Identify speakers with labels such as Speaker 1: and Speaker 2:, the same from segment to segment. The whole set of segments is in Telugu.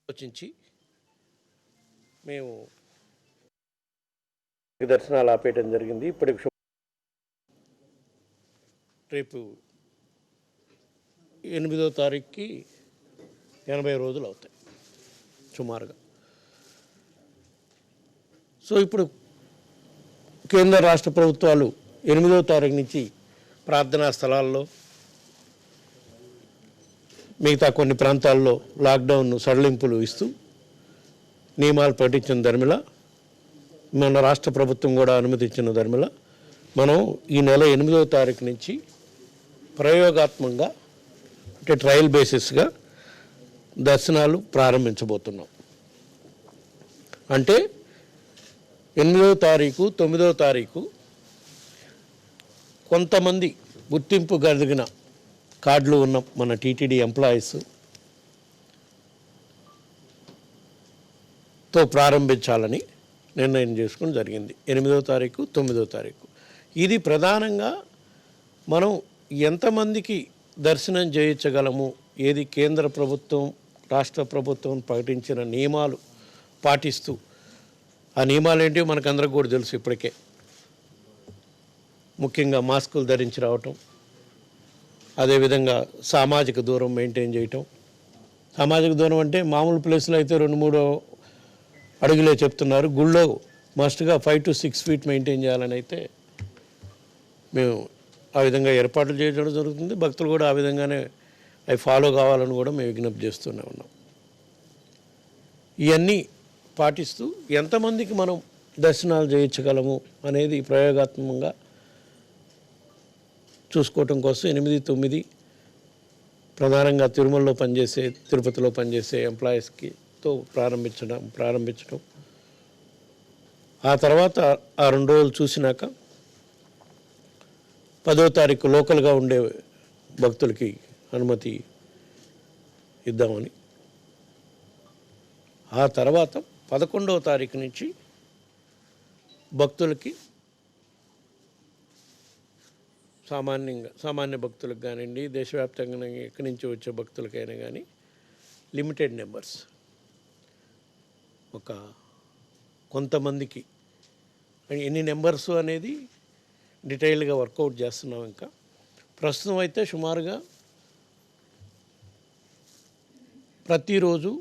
Speaker 1: ఆలోచించి మేము దర్శనాలు ఆపేయడం జరిగింది. ఇప్పటికి రేపు 8వ తారీఖుకి 80 రోజులు అవుతాయి సుమారుగా. సో ఇప్పుడు కేంద్ర రాష్ట్ర ప్రభుత్వాలు 8వ తారీఖు నుంచి ప్రార్థనా స్థలాల్లో మిగతా కొన్ని ప్రాంతాల్లో లాక్డౌన్ సడలింపులు ఇస్తూ నియమాలు పాటించిన ధర్మిల మన రాష్ట్ర ప్రభుత్వం కూడా అనుమతించిన ధర్మిల మనం ఈ నెల 8వ తారీఖు నుంచి ప్రయోగాత్మకంగా అంటే ట్రయల్ బేసిస్గా దర్శనాలు ప్రారంభించబోతున్నాం. అంటే 8వ తారీఖు 9వ తారీఖు కొంతమంది గుర్తింపు కలిగిన కార్డులు ఉన్న మన టీటీడీ ఎంప్లాయీస్తో ప్రారంభించాలని నిర్ణయం చేసుకుని జరిగింది. 8వ తారీఖు 9వ తారీఖు ఇది ప్రధానంగా మనం ఎంతమందికి దర్శనం చేయించగలము, ఏది కేంద్ర ప్రభుత్వం రాష్ట్ర ప్రభుత్వం ప్రకటించిన నియమాలు పాటిస్తూ, ఆ నియమాలు ఏంటో మనకందరికి కూడా తెలుసు ఇప్పటికే. ముఖ్యంగా మాస్కులు ధరించి రావటం, అదేవిధంగా సామాజిక దూరం మెయింటైన్ చేయటం. సామాజిక దూరం అంటే మామూలు ప్లేస్లో అయితే 2-3 అడుగులే చెప్తున్నారు, గుళ్ళో మస్ట్గా 5 to 6 feet మెయింటైన్ చేయాలని అయితే మేము ఆ విధంగా ఏర్పాట్లు చేయడం జరుగుతుంది. భక్తులు కూడా ఆ విధంగానే అవి ఫాలో కావాలని కూడా మేము విజ్ఞప్తి చేస్తూనే ఉన్నాం. ఇవన్నీ పాటిస్తూ ఎంతమందికి మనం దర్శనాలు చేయించగలము అనేది ప్రయోగాత్మకంగా చూసుకోవటం కోసం 8, 9 ప్రధానంగా తిరుమలలో పనిచేసే, తిరుపతిలో పనిచేసే ఎంప్లాయీస్తో ప్రారంభించడం. ఆ తర్వాత ఆ 2 రోజులు చూసినాక 10వ తారీఖు లోకల్గా ఉండే భక్తులకి అనుమతి ఇద్దామని, ఆ తర్వాత 11వ తారీఖు నుంచి భక్తులకి సామాన్య భక్తులకు కానివ్వండి, దేశవ్యాప్తంగా ఎక్కడి నుంచి వచ్చే భక్తులకైనా కానీ లిమిటెడ్ నెంబర్స్, ఒక కొంతమందికి ఎన్ని నెంబర్స్ అనేది డీటెయిల్గా వర్కౌట్ చేస్తున్నాం. ఇంకా ప్రస్తుతం అయితే సుమారుగా ప్రతిరోజు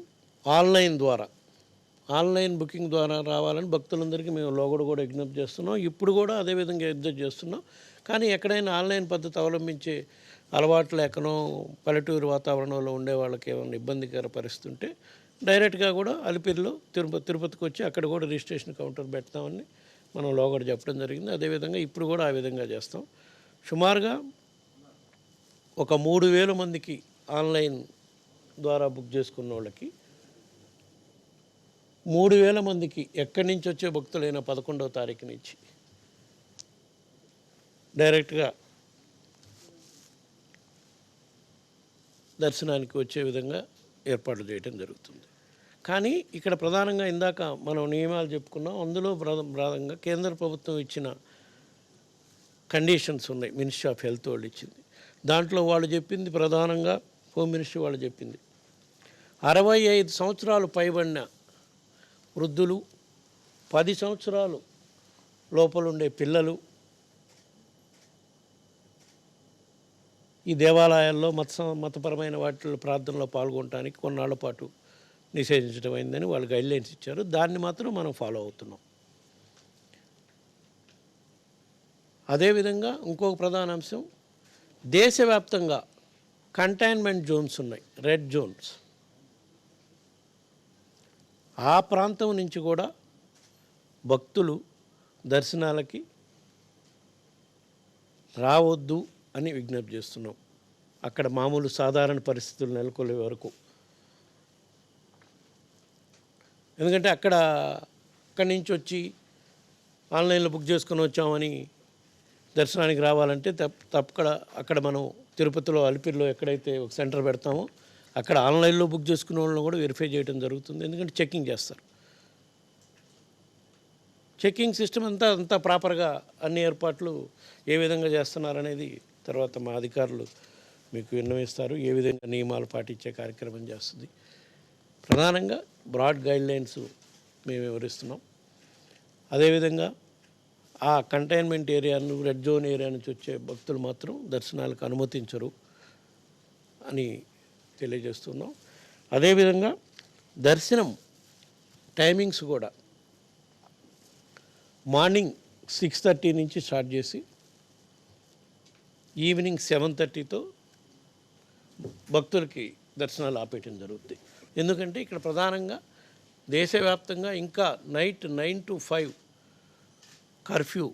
Speaker 1: ఆన్లైన్ బుకింగ్ ద్వారా రావాలని భక్తులందరికీ మేము లోగడ కూడా విజ్ఞప్తి చేస్తున్నాం. ఇప్పుడు కూడా అదేవిధంగా విజ్ఞప్తి చేస్తున్నాం. కానీ ఎక్కడైనా ఆన్లైన్ పద్ధతి అవలంబించే అలవాట్లు లేకనో పల్లెటూరు వాతావరణంలో ఉండే వాళ్ళకి ఏమైనా ఇబ్బందికర పరిస్థితి ఉంటే డైరెక్ట్గా కూడా అలిపిరిలో తిరుపతికి వచ్చి అక్కడ కూడా రిజిస్ట్రేషన్ కౌంటర్ పెడతామని మనం లోగడ చెప్పడం జరిగింది. అదేవిధంగా ఇప్పుడు కూడా ఆ విధంగా చేస్తాం. సుమారుగా ఒక 3,000 మందికి ఆన్లైన్ ద్వారా బుక్ చేసుకున్న వాళ్ళకి 3,000 మందికి ఎక్కడి నుంచి వచ్చే భక్తులైన 11వ తారీఖు నుంచి డైరెక్ట్గా దర్శనానికి వచ్చే విధంగా ఏర్పాట్లు చేయడం జరుగుతుంది. కానీ ఇక్కడ ప్రధానంగా ఇందాక మనం నియమాలు చెప్పుకున్నాం. అందులో ప్రధానంగా కేంద్ర ప్రభుత్వం ఇచ్చిన కండిషన్స్ ఉన్నాయి, మినిస్ట్రీ ఆఫ్ హెల్త్ వాళ్ళు ఇచ్చింది. దాంట్లో వాళ్ళు చెప్పింది ప్రధానంగా హోమ్ మినిస్ట్రీ వాళ్ళు చెప్పింది 65 సంవత్సరాలు పైబడిన వృద్ధులు, 10 సంవత్సరాలు లోపలుండే పిల్లలు ఈ దేవాలయాల్లో మతపరమైన వాటిలో ప్రార్థనలో పాల్గొనడానికి కొన్నాళ్ల పాటు నిషేధించడం అయిందని వాళ్ళు గైడ్లైన్స్ ఇచ్చారు. దాన్ని మాత్రం మనం ఫాలో అవుతున్నాం. అదేవిధంగా ఇంకొక ప్రధాన అంశం, దేశవ్యాప్తంగా కంటైన్మెంట్ జోన్స్ ఉన్నాయి, రెడ్ జోన్స్. ఆ ప్రాంతం నుంచి కూడా భక్తులు దర్శనాలకి రావద్దు అని విజ్ఞప్తి చేస్తున్నాం. అక్కడ మామూలు సాధారణ పరిస్థితులు నెలకొనే వరకు. ఎందుకంటే అక్కడి నుంచి వచ్చి ఆన్లైన్లో బుక్ చేసుకొని వచ్చామని దర్శనానికి రావాలంటే అక్కడ మనం తిరుపతిలో అలిపిరిలో ఎక్కడైతే ఒక సెంటర్ పెడతామో అక్కడ ఆన్లైన్లో బుక్ చేసుకునే వాళ్ళని కూడా వెరిఫై చేయడం జరుగుతుంది. ఎందుకంటే చెక్కింగ్ చేస్తారు. చెక్కింగ్ సిస్టమ్ అంతా ప్రాపర్గా అన్ని ఏర్పాట్లు ఏ విధంగా చేస్తున్నారనేది తర్వాత మా అధికారులు మీకు విన్నవిస్తారు. ఏ విధంగా నియమాలు పాటించే కార్యక్రమం చేస్తుంది. ప్రధానంగా బ్రాడ్ గైడ్లైన్స్ మేము వివరిస్తున్నాం. అదేవిధంగా ఆ కంటైన్మెంట్ ఏరియాను, రెడ్ జోన్ ఏరియా నుంచి వచ్చే భక్తులు మాత్రం దర్శనాలకు అనుమతించరు అని తెలియజేస్తున్నాం. అదేవిధంగా దర్శనం టైమింగ్స్ కూడా మార్నింగ్ 6:30 నుంచి స్టార్ట్ చేసి ఈవినింగ్ 7:30తో భక్తులకి దర్శనాలు ఆపేయటం జరుగుతుంది. ఎందుకంటే ఇక్కడ ప్రధానంగా దేశవ్యాప్తంగా ఇంకా నైట్ 9 to 5 కర్ఫ్యూ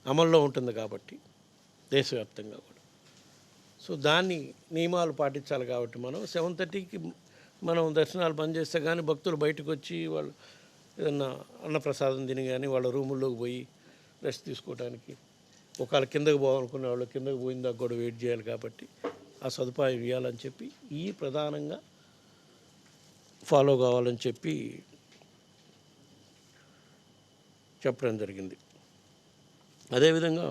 Speaker 1: అమల్లో ఉంటుంది కాబట్టి దేశవ్యాప్తంగా కూడా. సో దాన్ని నియమాలు పాటించాలి కాబట్టి మనం 7:30కి మనం దర్శనాలు బంద్ చేస్తే కానీ భక్తులు బయటకు వచ్చి వాళ్ళు ఏదన్నా అన్నప్రసాదం తిని కానీ వాళ్ళ రూముల్లోకి పోయి రెస్ట్ తీసుకోవడానికి, ఒకవేళ కిందకు పోవాలనుకునే వాళ్ళు కిందకు పోయిందాక కూడా వెయిట్ చేయాలి కాబట్టి ఆ సదుపాయం ఇవ్వాలని చెప్పి ఈ ప్రధానంగా ఫాలో కావాలని చెప్పి చెప్పడం జరిగింది. అదేవిధంగా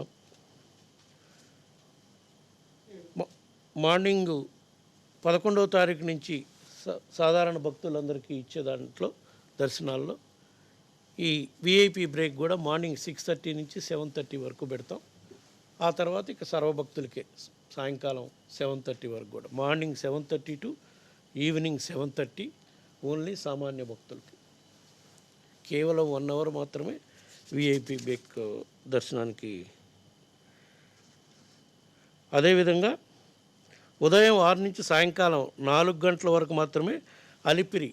Speaker 1: మార్నింగ్ 11వ తారీఖు నుంచి సాధారణ భక్తులందరికీ ఇచ్చే దాంట్లో దర్శనాల్లో ఈ విఐపి బ్రేక్ కూడా మార్నింగ్ 6:30 నుంచి 7:30 వరకు పెడతాం. ఆ తర్వాత ఇక సర్వభక్తులకే సాయంకాలం 7:30 వరకు కూడా, మార్నింగ్ 7:30 టు ఈవినింగ్ 7:30 ఓన్లీ సామాన్య భక్తులకి. కేవలం 1 అవర్ మాత్రమే విఐపి బ్రేక్ దర్శనానికి. అదేవిధంగా ఉదయం 6 నుంచి సాయంకాలం 4 గంటల వరకు మాత్రమే అలిపిరి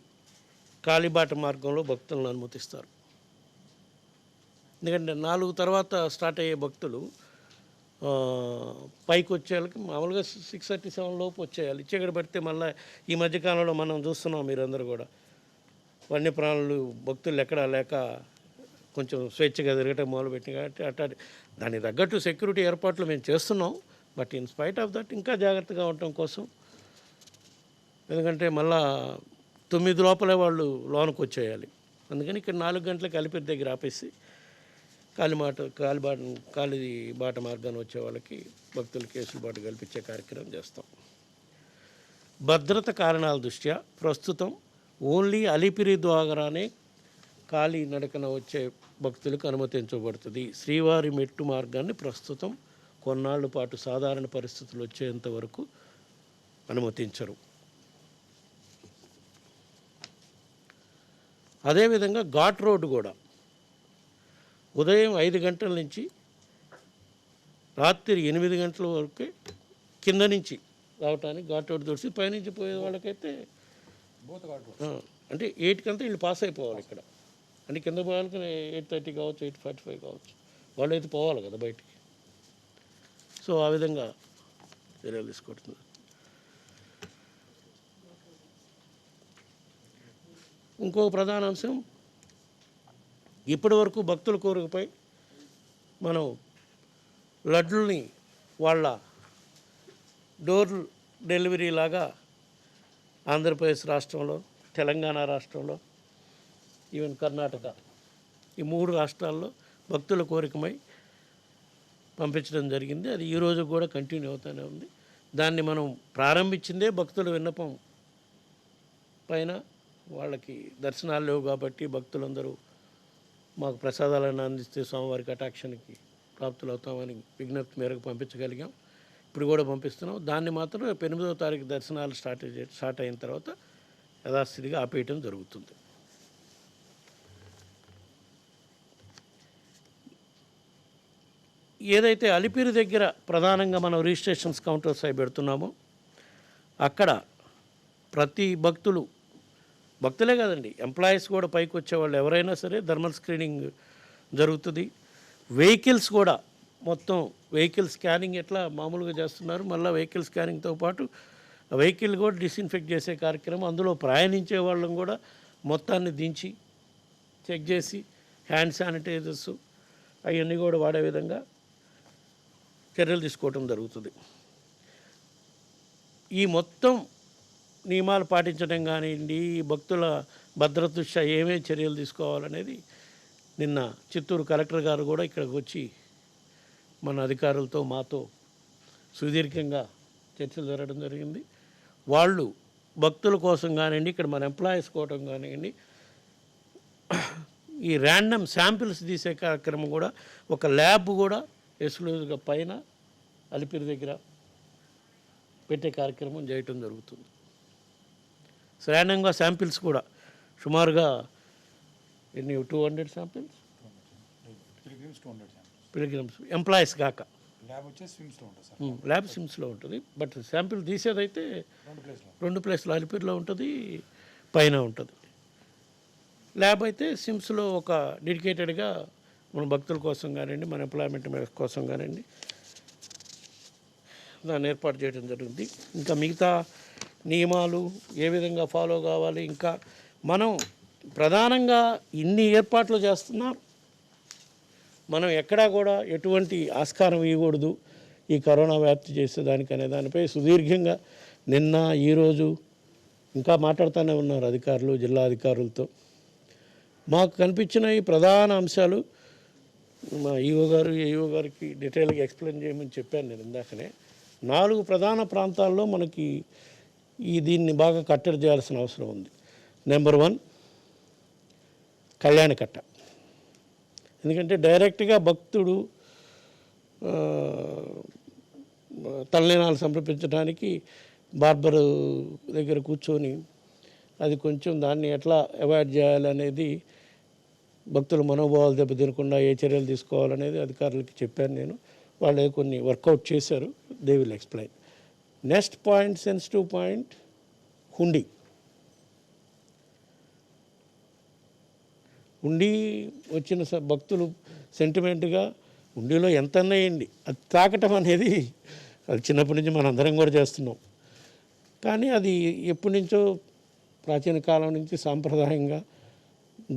Speaker 1: కాలిబాట మార్గంలో భక్తులను అనుమతిస్తారు. ఎందుకంటే 4 తర్వాత స్టార్ట్ అయ్యే భక్తులు పైకి వచ్చేయాలకి మామూలుగా 6:37 లోపు వచ్చేయాలి. ఇచ్చేక్కడ పెడితే మళ్ళీ ఈ మధ్యకాలంలో మనం చూస్తున్నాం, మీరందరూ కూడా వన్యప్రాణులు భక్తులు ఎక్కడా లేక కొంచెం స్వేచ్ఛగా తిరగటం మొదలుపెట్టింది కాబట్టి దానికి తగ్గట్టు సెక్యూరిటీ ఏర్పాట్లు మేము చేస్తున్నాం. But in spite of that ఇంకా జాగ్రత్తగా ఉండటం కోసం, ఎందుకంటే మళ్ళా 9 లోపలే వాళ్ళు లోనికి వచ్చేయాలి. అందుకని ఇక్కడ 4 గంటలకు అలిపిరి దగ్గర ఆపేసి కాలిబాట మార్గాన్ని వచ్చే వాళ్ళకి భక్తులకి వెసులుబాటు కల్పించే కార్యక్రమం చేస్తాం. భద్రత కారణాల దృష్ట్యా ప్రస్తుతం ఓన్లీ అలిపిరి ద్వారానే కాలి నడకన వచ్చే భక్తులకు అనుమతించబడుతుంది. శ్రీవారి మెట్టు మార్గాన్ని ప్రస్తుతం కొన్నాళ్ల పాటు సాధారణ పరిస్థితులు వచ్చేంత వరకు అనుమతించరు. అదేవిధంగా ఘాట్ రోడ్డు కూడా ఉదయం 5 గంటల నుంచి రాత్రి 8 గంటల వరకు కింద నుంచి రావటానికి ఘాట్ రోడ్డు దొరికి పైనుంచి పోయే వాళ్ళకైతే అంటే 8 వీళ్ళు పాస్ అయిపోవాలి ఇక్కడ. అంటే కింద పోవాలకి 8:30 కావచ్చు, 8:45 కావచ్చు, వాళ్ళు అయితే పోవాలి కదా బయటికి. సో ఆ విధంగా చర్యలు తీసుకుంటున్నారు. ఇంకో ప్రధాన అంశం, ఇప్పటి వరకు భక్తుల కోరికపై మనం లడ్డుల్ని వాళ్ళ డోర్ డెలివరీ లాగా ఆంధ్రప్రదేశ్ రాష్ట్రంలో, తెలంగాణ రాష్ట్రంలో, ఈవెన్ కర్ణాటక, ఈ 3 రాష్ట్రాల్లో భక్తుల కోరికమై పంపించడం జరిగింది. అది ఈరోజు కూడా కంటిన్యూ అవుతూనే ఉంది. దాన్ని మనం ప్రారంభించిందే భక్తుల విన్నపం పైన. వాళ్ళకి దర్శనాలు లేవు కాబట్టి భక్తులందరూ మాకు ప్రసాదాలను అందిస్తే స్వామివారి కటాక్షానికి ప్రాప్తులు అవుతామని విజ్ఞప్తి మేరకు పంపించగలిగాం. ఇప్పుడు కూడా పంపిస్తున్నాం. దాన్ని మాత్రం 8వ తారీఖు దర్శనాలు స్టార్ట్ అయిన తర్వాత యథాస్థితిగా ఆపేయటం జరుగుతుంది. ఏదైతే అలిపిరి దగ్గర ప్రధానంగా మనం రిజిస్ట్రేషన్స్ కౌంటర్స్ అవి పెడుతున్నామో అక్కడ ప్రతి భక్తులే కాదండి, ఎంప్లాయీస్ కూడా పైకి వచ్చేవాళ్ళు ఎవరైనా సరే థర్మల్ స్క్రీనింగ్ జరుగుతుంది. వెహికల్స్ కూడా మొత్తం వెహికల్ స్కానింగ్ ఎట్లా మామూలుగా చేస్తున్నారు, మళ్ళీ వెహికల్ స్కానింగ్తో పాటు వెహికల్ కూడా డిస్ఇన్ఫెక్ట్ చేసే కార్యక్రమం. అందులో ప్రయాణించే వాళ్ళని కూడా మొత్తాన్ని దించి చెక్ చేసి హ్యాండ్ శానిటైజర్స్ అవన్నీ కూడా వాడే విధంగా చర్యలు తీసుకోవటం జరుగుతుంది. ఈ మొత్తం నియమాలు పాటించడం కానివ్వండి, భక్తుల భద్రత దృష్ట్యా ఏమేమి చర్యలు తీసుకోవాలనేది నిన్న చిత్తూరు కలెక్టర్ గారు కూడా ఇక్కడికి వచ్చి మన అధికారులతో మాతో సుదీర్ఘంగా చర్చలు జరగడం జరిగింది. వాళ్ళు భక్తుల కోసం కానివ్వండి, ఇక్కడ మన ఎంప్లాయీస్ కోసం కానివ్వండి, ఈ ర్యాండమ్ శాంపిల్స్ తీసే కార్యక్రమం కూడా ఒక ల్యాబ్ కూడా ఎక్స్క్లూజివ్గా పైన అలిపిరి దగ్గర పెట్టే కార్యక్రమం చేయటం జరుగుతుంది. ర్యాండమ్గా శాంపిల్స్ కూడా సుమారుగా ఎన్ని 200 శాంపిల్స్ పిలిగ్రిమ్స్ ఎంప్లాయీస్ కాక ల్యాబ్ సిమ్స్లో ఉంటుంది. బట్ శాంపిల్ తీసేదైతే 2 ప్లేస్లో అలిపిరిలో ఉంటుంది, పైన ఉంటుంది. ల్యాబ్ అయితే సిమ్స్లో ఒక డెడికేటెడ్గా మన భక్తుల కోసం కానివ్వండి, మన ఎంప్లాయ్మెంట్ కోసం కానివ్వండి దాన్ని ఏర్పాటు చేయడం జరుగుతుంది. ఇంకా మిగతా నియమాలు ఏ విధంగా ఫాలో కావాలి, ఇంకా మనం ప్రధానంగా ఇన్ని ఏర్పాట్లు చేస్తున్నా మనం ఎక్కడా కూడా ఎటువంటి ఆస్కారం ఇవ్వకూడదు ఈ కరోనా వ్యాప్తి చేసేదానికి అనే దానిపై సుదీర్ఘంగా నిన్న ఈరోజు ఇంకా మాట్లాడుతూనే ఉన్నారు అధికారులు, జిల్లా అధికారులతో. మాకు కనిపించిన ఈ ప్రధాన అంశాలు మా ఈఓ గారికి డీటెయిల్గా ఎక్స్ప్లెయిన్ చేయమని చెప్పాను నేను ఇందాకనే. 4 ప్రధాన ప్రాంతాల్లో మనకి దీన్ని బాగా కట్టడి చేయాల్సిన అవసరం ఉంది. నెంబర్ 1 కళ్యాణకట్ట. ఎందుకంటే డైరెక్ట్గా భక్తుడు తలనీలాలు సమర్పించడానికి బార్బర్ దగ్గర కూర్చొని అది కొంచెం దాన్ని ఎట్లా అవాయిడ్ చేయాలనేది, భక్తుల మనోభావాలు దెబ్బతినకుండా ఏ చర్యలు తీసుకోవాలనేది అధికారులకి చెప్పాను నేను. వాళ్ళు కొన్ని వర్కౌట్ చేశారు. They will explain. Next point, sensitive point, hundi. Hundi వచ్చిన భక్తులు సెంటిమెంట్గా హుండీలో ఎంత అన్నాయండి అది తాకటం అనేది అది చిన్నప్పటి నుంచి మనందరం కూడా చేస్తున్నాం. కానీ అది ఎప్పటి నుంచో ప్రాచీన కాలం నుంచి సాంప్రదాయంగా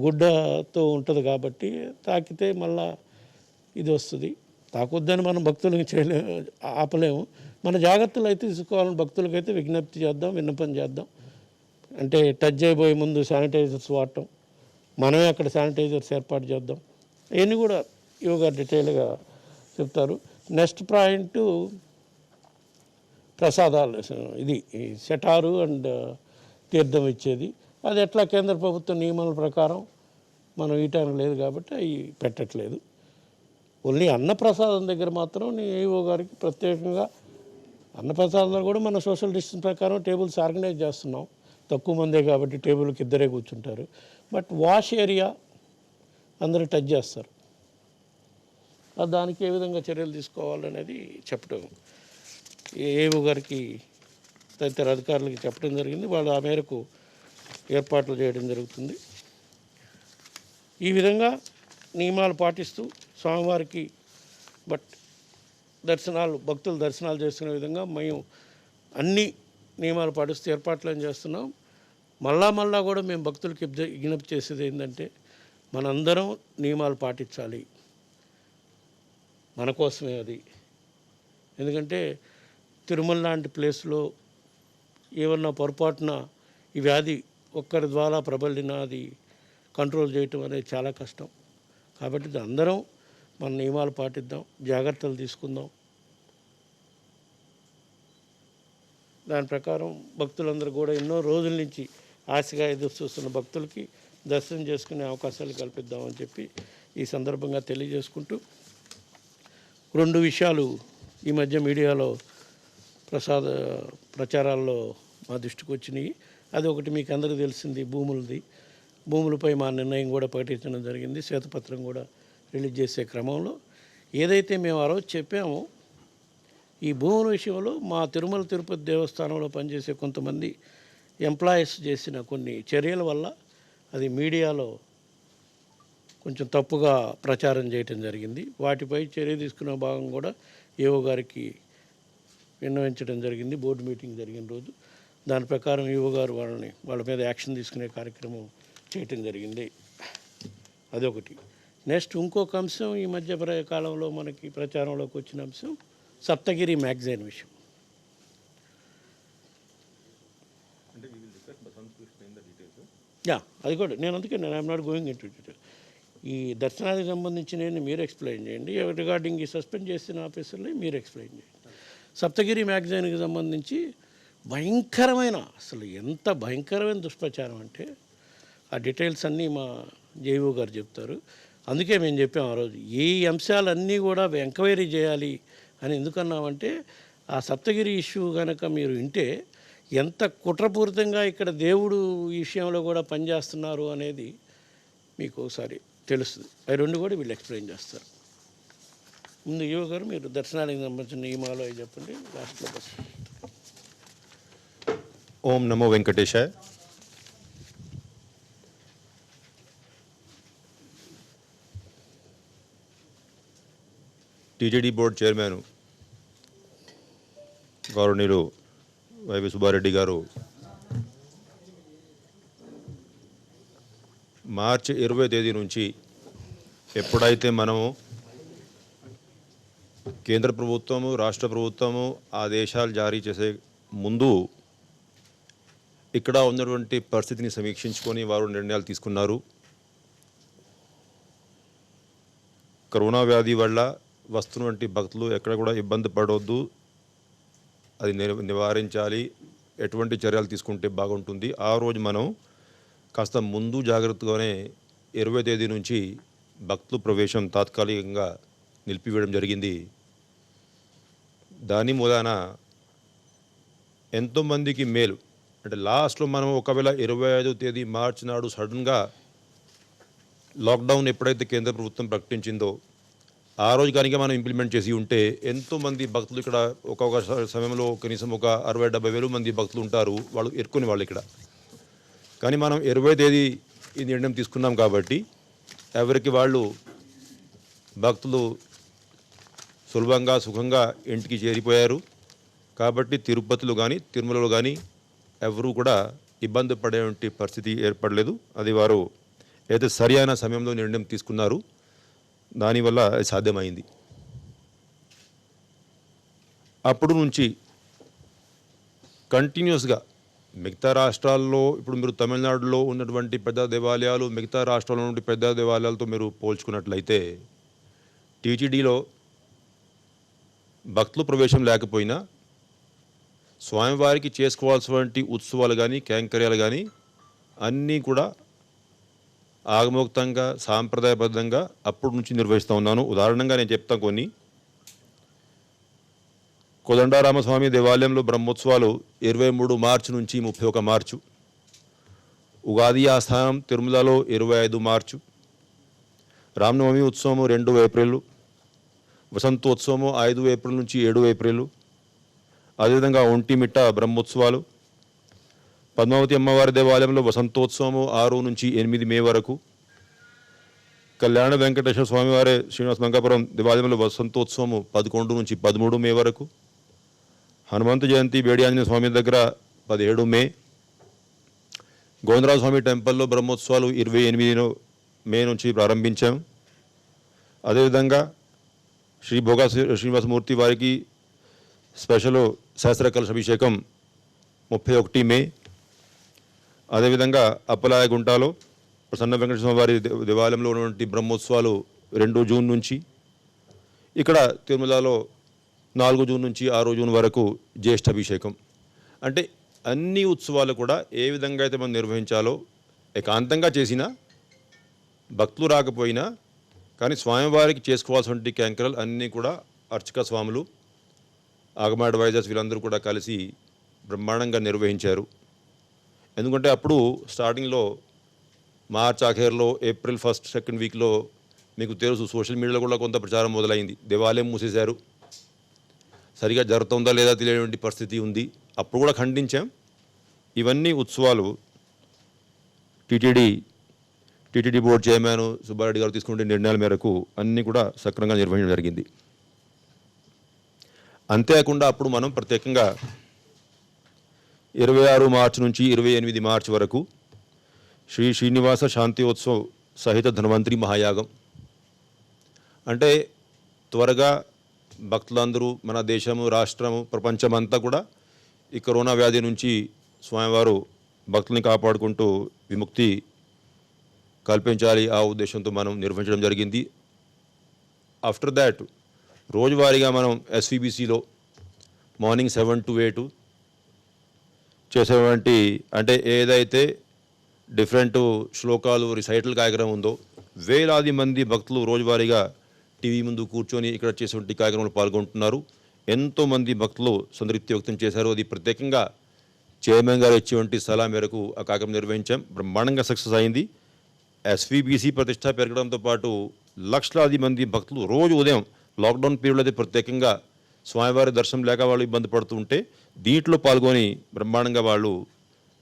Speaker 1: గుడ్డతో ఉంటుంది కాబట్టి తాకితే మళ్ళా ఇది వస్తుంది. తాకొద్దని మనం భక్తులకు ఆపలేము. మన జాగ్రత్తలు అయితే తీసుకోవాలని భక్తులకైతే విజ్ఞప్తి చేద్దాం, విన్నపం చేద్దాం. అంటే టచ్ చేయబోయే ముందు శానిటైజర్స్ వాడటం, మనమే అక్కడ శానిటైజర్స్ ఏర్పాటు చేద్దాం. అవన్నీ కూడా యోగా డీటెయిల్గా చెప్తారు. నెక్స్ట్ పాయింట్ ప్రసాదాలు, ఇది సెటారు అండ్ తీర్థం ఇచ్చేది. అది ఎట్లా కేంద్ర ప్రభుత్వ నియమాల ప్రకారం మనం ఇయటానికి లేదు కాబట్టి అవి పెట్టట్లేదు. ఓన్లీ అన్నప్రసాదం దగ్గర మాత్రం ఏఓ గారికి ప్రత్యేకంగా అన్నప్రసాదంలో కూడా మన సోషల్ డిస్టెన్స్ ప్రకారం టేబుల్స్ ఆర్గనైజ్ చేస్తున్నాం. తక్కువ మందే కాబట్టి టేబుల్కి 2 కూర్చుంటారు. బట్ వాష్ ఏరియా అందరూ టచ్ చేస్తారు. దానికి ఏ విధంగా చర్యలు తీసుకోవాలనేది చెప్పడం ఏఓ గారికి తదితర అధికారులకి చెప్పడం జరిగింది. వాళ్ళు ఆ మేరకు ఏర్పాట్లు చేయడం జరుగుతుంది. ఈ విధంగా నియమాలు పాటిస్తూ స్వామివారికి భక్తులు దర్శనాలు చేసుకునే విధంగా మేము అన్ని నియమాలు పాటిస్తూ ఏర్పాట్లు చేస్తున్నాం. మళ్ళా కూడా మేము భక్తులకి విజ్ఞప్తి చేసేది ఏంటంటే మనందరం నియమాలు పాటించాలి. మన కోసమే అది. ఎందుకంటే తిరుమల లాంటి ప్లేస్లో ఏమన్నా పొరపాటున ఈ వ్యాధి ఒక్కరి ద్వారా ప్రబలిన అది కంట్రోల్ చేయటం అనేది చాలా కష్టం. కాబట్టి అందరం మన నియమాలు పాటిద్దాం, జాగ్రత్తలు తీసుకుందాం. దాని ప్రకారం భక్తులందరూ కూడా ఎన్నో రోజుల నుంచి ఆశగా ఎదురు చూస్తున్న భక్తులకి దర్శనం చేసుకునే అవకాశాలు కల్పిద్దామని చెప్పి ఈ సందర్భంగా తెలియజేసుకుంటూ 2 విషయాలు ఈ మధ్య మీడియాలో ప్రచారాల్లో మా దృష్టికి వచ్చినాయి. అది ఒకటి మీకు అందరికీ తెలిసింది, భూములపై మా నిర్ణయం కూడా ప్రకటించడం జరిగింది. శ్వేతపత్రం కూడా రిలీజ్ చేసే క్రమంలో ఏదైతే మేము ఆ రోజు చెప్పామో ఈ భూముల విషయంలో మా తిరుమల తిరుపతి దేవస్థానంలో పనిచేసే కొంతమంది ఎంప్లాయీస్ చేసిన కొన్ని చర్యల వల్ల అది మీడియాలో కొంచెం తప్పుగా ప్రచారం చేయటం జరిగింది. వాటిపై చర్య తీసుకున్న భాగం కూడా ఏఓ గారికి విన్నవించడం జరిగింది. బోర్డు మీటింగ్ జరిగిన రోజు దాని ప్రకారం ఈఓ గారు వాళ్ళ మీద యాక్షన్ తీసుకునే కార్యక్రమం చేయటం జరిగింది. అదొకటి. నెక్స్ట్ ఇంకొక అంశం ఈ మధ్య కాలంలో మనకి ప్రచారంలోకి వచ్చిన అంశం సప్తగిరి మ్యాగజైన్ విషయం. అది కూడా నేను అందుకే I'm not going in to detail. ఈ దర్శనానికి సంబంధించి మీరు ఎక్స్ప్లెయిన్ చేయండి. రిగార్డింగ్ ఈ సస్పెండ్ చేసిన ఆఫీసర్ని మీరు ఎక్స్ప్లెయిన్ చేయండి. సప్తగిరి మ్యాగజైన్కి సంబంధించి భయంకరమైన, అసలు ఎంత భయంకరమైన దుష్ప్రచారం అంటే ఆ డీటెయిల్స్ అన్నీ మా జేఈఓ గారు చెప్తారు. అందుకే మేము చెప్పాము ఆ రోజు ఈ అంశాలన్నీ కూడా ఎంక్వైరీ చేయాలి అని. ఎందుకన్నామంటే ఆ సప్తగిరి ఇష్యూ కనుక మీరు వింటే ఎంత కుట్రపూరితంగా ఇక్కడ దేవుడు ఈ విషయంలో కూడా పనిచేస్తున్నారు అనేది మీకు ఒకసారి తెలుస్తుంది. అవి రెండు కూడా వీళ్ళు ఎక్స్ప్లెయిన్ చేస్తారు. ముందు ఈవో గారు మీరు దర్శనానికి సంబంధించిన నియమాలు అవి చెప్పండి. లాస్ట్లో బస్.
Speaker 2: ఓం నమో వెంకటేశాయ. టీటీడీ బోర్డు చైర్మన్ గౌరవనీయులు వైవి సుబ్బారెడ్డి గారు మార్చి 20 తేదీ నుంచి ఎప్పుడైతే మనము కేంద్ర ప్రభుత్వము రాష్ట్ర ప్రభుత్వము ఆదేశాలు జారీ చేసే ముందు ఇక్కడ ఉన్నటువంటి పరిస్థితిని సమీక్షించుకొని వారు నిర్ణయాలు తీసుకున్నారు. కరోనా వ్యాధి వల్ల వస్తున్నటువంటి భక్తులు ఎక్కడ కూడా ఇబ్బంది పడవద్దు, అది నివారించాలి, ఎటువంటి చర్యలు తీసుకుంటే బాగుంటుంది. ఆ రోజు మనం కాస్త ముందు జాగ్రత్తగానే 20 తేదీ నుంచి భక్తుల ప్రవేశం తాత్కాలికంగా నిలిపివేయడం జరిగింది. దాని మూలాన ఎంతోమందికి మేలు. అంటే లాస్ట్లో మనం ఒకవేళ 25 తేదీ మార్చి నాడు సడన్గా లాక్డౌన్ ఎప్పుడైతే కేంద్ర ప్రభుత్వం ప్రకటించిందో ఆ రోజు కనుక మనం ఇంప్లిమెంట్ చేసి ఉంటే ఎంతోమంది భక్తులు ఇక్కడ ఒక్కొక్క సమయంలో కనీసం ఒక 60-70 వేలు మంది భక్తులు ఉంటారు, వాళ్ళు ఎరుకునే వాళ్ళు ఇక్కడ. కానీ మనం 20 తేదీ ఈ నిర్ణయం తీసుకున్నాం కాబట్టి ఎవరికి వాళ్ళు భక్తులు సులభంగా సుఖంగా ఇంటికి చేరిపోయారు. కాబట్టి తిరుపతిలో కానీ తిరుమలలో కానీ ఎవరూ కూడా ఇబ్బంది పడేటువంటి పరిస్థితి ఏర్పడలేదు. అది వారు అయితే సరి అయిన సమయంలో నిర్ణయం తీసుకున్నారు, దానివల్ల అది సాధ్యమైంది. అప్పుడు నుంచి కంటిన్యూస్గా మిగతా రాష్ట్రాల్లో, ఇప్పుడు మీరు తమిళనాడులో ఉన్నటువంటి పెద్ద దేవాలయాలు మిగతా రాష్ట్రాల నుండి పెద్ద దేవాలయాలతో మీరు పోల్చుకున్నట్లయితే టీటీడీలో భక్తుల ప్రవేశం లేకపోయినా స్వామివారికి చేసుకోవాల్సినటువంటి ఉత్సవాలు కానీ కైంకర్యాలు కానీ అన్నీ కూడా ఆగమోక్తంగా సాంప్రదాయబద్ధంగా అప్పటి నుంచి నిర్వహిస్తూ ఉన్నాను. ఉదాహరణంగా నేను చెప్తాను కొన్ని. కోదండరామస్వామి దేవాలయంలో బ్రహ్మోత్సవాలు 23 మార్చి నుంచి 31 మార్చు. ఉగాది ఆస్థానం తిరుమలలో 25 మార్చు. రామనవమి ఉత్సవము 2 ఏప్రిల్. వసంతోత్సవము 5 ఏప్రిల్ నుంచి 7 ఏప్రిల్. అదేవిధంగా ఒంటిమిట్ట బ్రహ్మోత్సవాలు. పద్మావతి అమ్మవారి దేవాలయంలో వసంతోత్సవము 6 నుంచి 8 మే వరకు. కళ్యాణ వెంకటేశ్వర స్వామివారి శ్రీనివాస మంగాపురం దేవాలయంలో వసంతోత్సవము 11 నుంచి 13 మే వరకు. హనుమంత జయంతి బేడి ఆంజనేయ స్వామి దగ్గర 17 మే. గోవిందరాజ స్వామి టెంపుల్లో బ్రహ్మోత్సవాలు 28 మే నుంచి ప్రారంభించాం. అదేవిధంగా శ్రీ భోగా శ్రీనివాసమూర్తి వారికి స్పెషల్ సహస్ర కలశ అభిషేకం 31 మే. అదేవిధంగా అప్పలాయగుంటలో ప్రసన్న వెంకటేశ్వర స్వామి వారి దేవాలయంలో ఉన్నటువంటి బ్రహ్మోత్సవాలు 2 జూన్ నుంచి. ఇక్కడ తిరుమలలో 4 జూన్ నుంచి 6 జూన్ వరకు జ్యేష్ఠ అభిషేకం. అంటే అన్ని ఉత్సవాలు కూడా ఏ విధంగా అయితే మనం నిర్వహించాలో ఏకాంతంగా చేసినా భక్తులు రాకపోయినా కానీ స్వామివారికి చేసుకోవాల్సినటువంటి కైంకర్యాలు అన్నీ కూడా అర్చక స్వాములు, ఆగమ అడ్వైజర్స్ వీళ్ళందరూ కూడా కలిసి బ్రహ్మాండంగా నిర్వహించారు. ఎందుకంటే అప్పుడు స్టార్టింగ్లో మార్చ్ ఆఖరిలో ఏప్రిల్ 1st, 2nd వీక్లో మీకు తెలుసు సోషల్ మీడియాలో కూడా కొంత ప్రచారం మొదలైంది. దేవాలయం మూసేశారు, సరిగా జరుగుతుందా లేదా తెలియని పరిస్థితి ఉంది. అప్పుడు కూడా ఖండించాం. ఇవన్నీ ఉత్సవాలు టీటీడీ బోర్డు చైర్మన్ సుబ్బారెడ్డి గారు తీసుకునే నిర్ణయాల మేరకు అన్నీ కూడా సక్రమంగా నిర్వహించడం జరిగింది. అంతేకాకుండా అప్పుడు మనం ప్రత్యేకంగా 26 మార్చి నుంచి 28 మార్చి వరకు శ్రీ శ్రీనివాస శాంతిోత్సవ్ సహిత ధన్వంతరి మహాయాగం, అంటే త్వరగా భక్తులందరూ మన దేశము, రాష్ట్రము, ప్రపంచమంతా కూడా ఈ కరోనా వ్యాధి నుంచి స్వామివారు భక్తుల్ని కాపాడుకుంటూ విముక్తి కల్పించాలి, ఆ ఉద్దేశంతో మనం నిర్వహించడం జరిగింది. ఆఫ్టర్ దాట్ రోజువారీగా మనం ఎస్వీబీసీలో మార్నింగ్ 7 to 8, చేసేటువంటి అంటే ఏదైతే డిఫరెంట్ శ్లోకాలు రిసైటల్ కార్యక్రమం ఉందో వేలాది మంది భక్తులు రోజువారీగా టీవీ ముందు కూర్చొని ఇక్కడ చేసేటువంటి కార్యక్రమంలో పాల్గొంటున్నారు. ఎంతోమంది భక్తులు సంతృప్తి వ్యక్తం చేశారు. అది ప్రత్యేకంగా చైర్మన్ గారు ఇచ్చేటువంటి సలహా మేరకు ఆ కార్యక్రమం నిర్వహించాం. బ్రహ్మాండంగా సక్సెస్ అయింది. ఎస్వీబీసీ ప్రతిష్ట పెరగడంతో పాటు లక్షలాది మంది భక్తులు రోజు ఉదయం లాక్డౌన్ పీరియడ్లో అయితే ప్రత్యేకంగా స్వామివారి దర్శనం లేక వాళ్ళు ఇబ్బంది పడుతూ ఉంటే దీంట్లో పాల్గొని బ్రహ్మాండంగా వాళ్ళు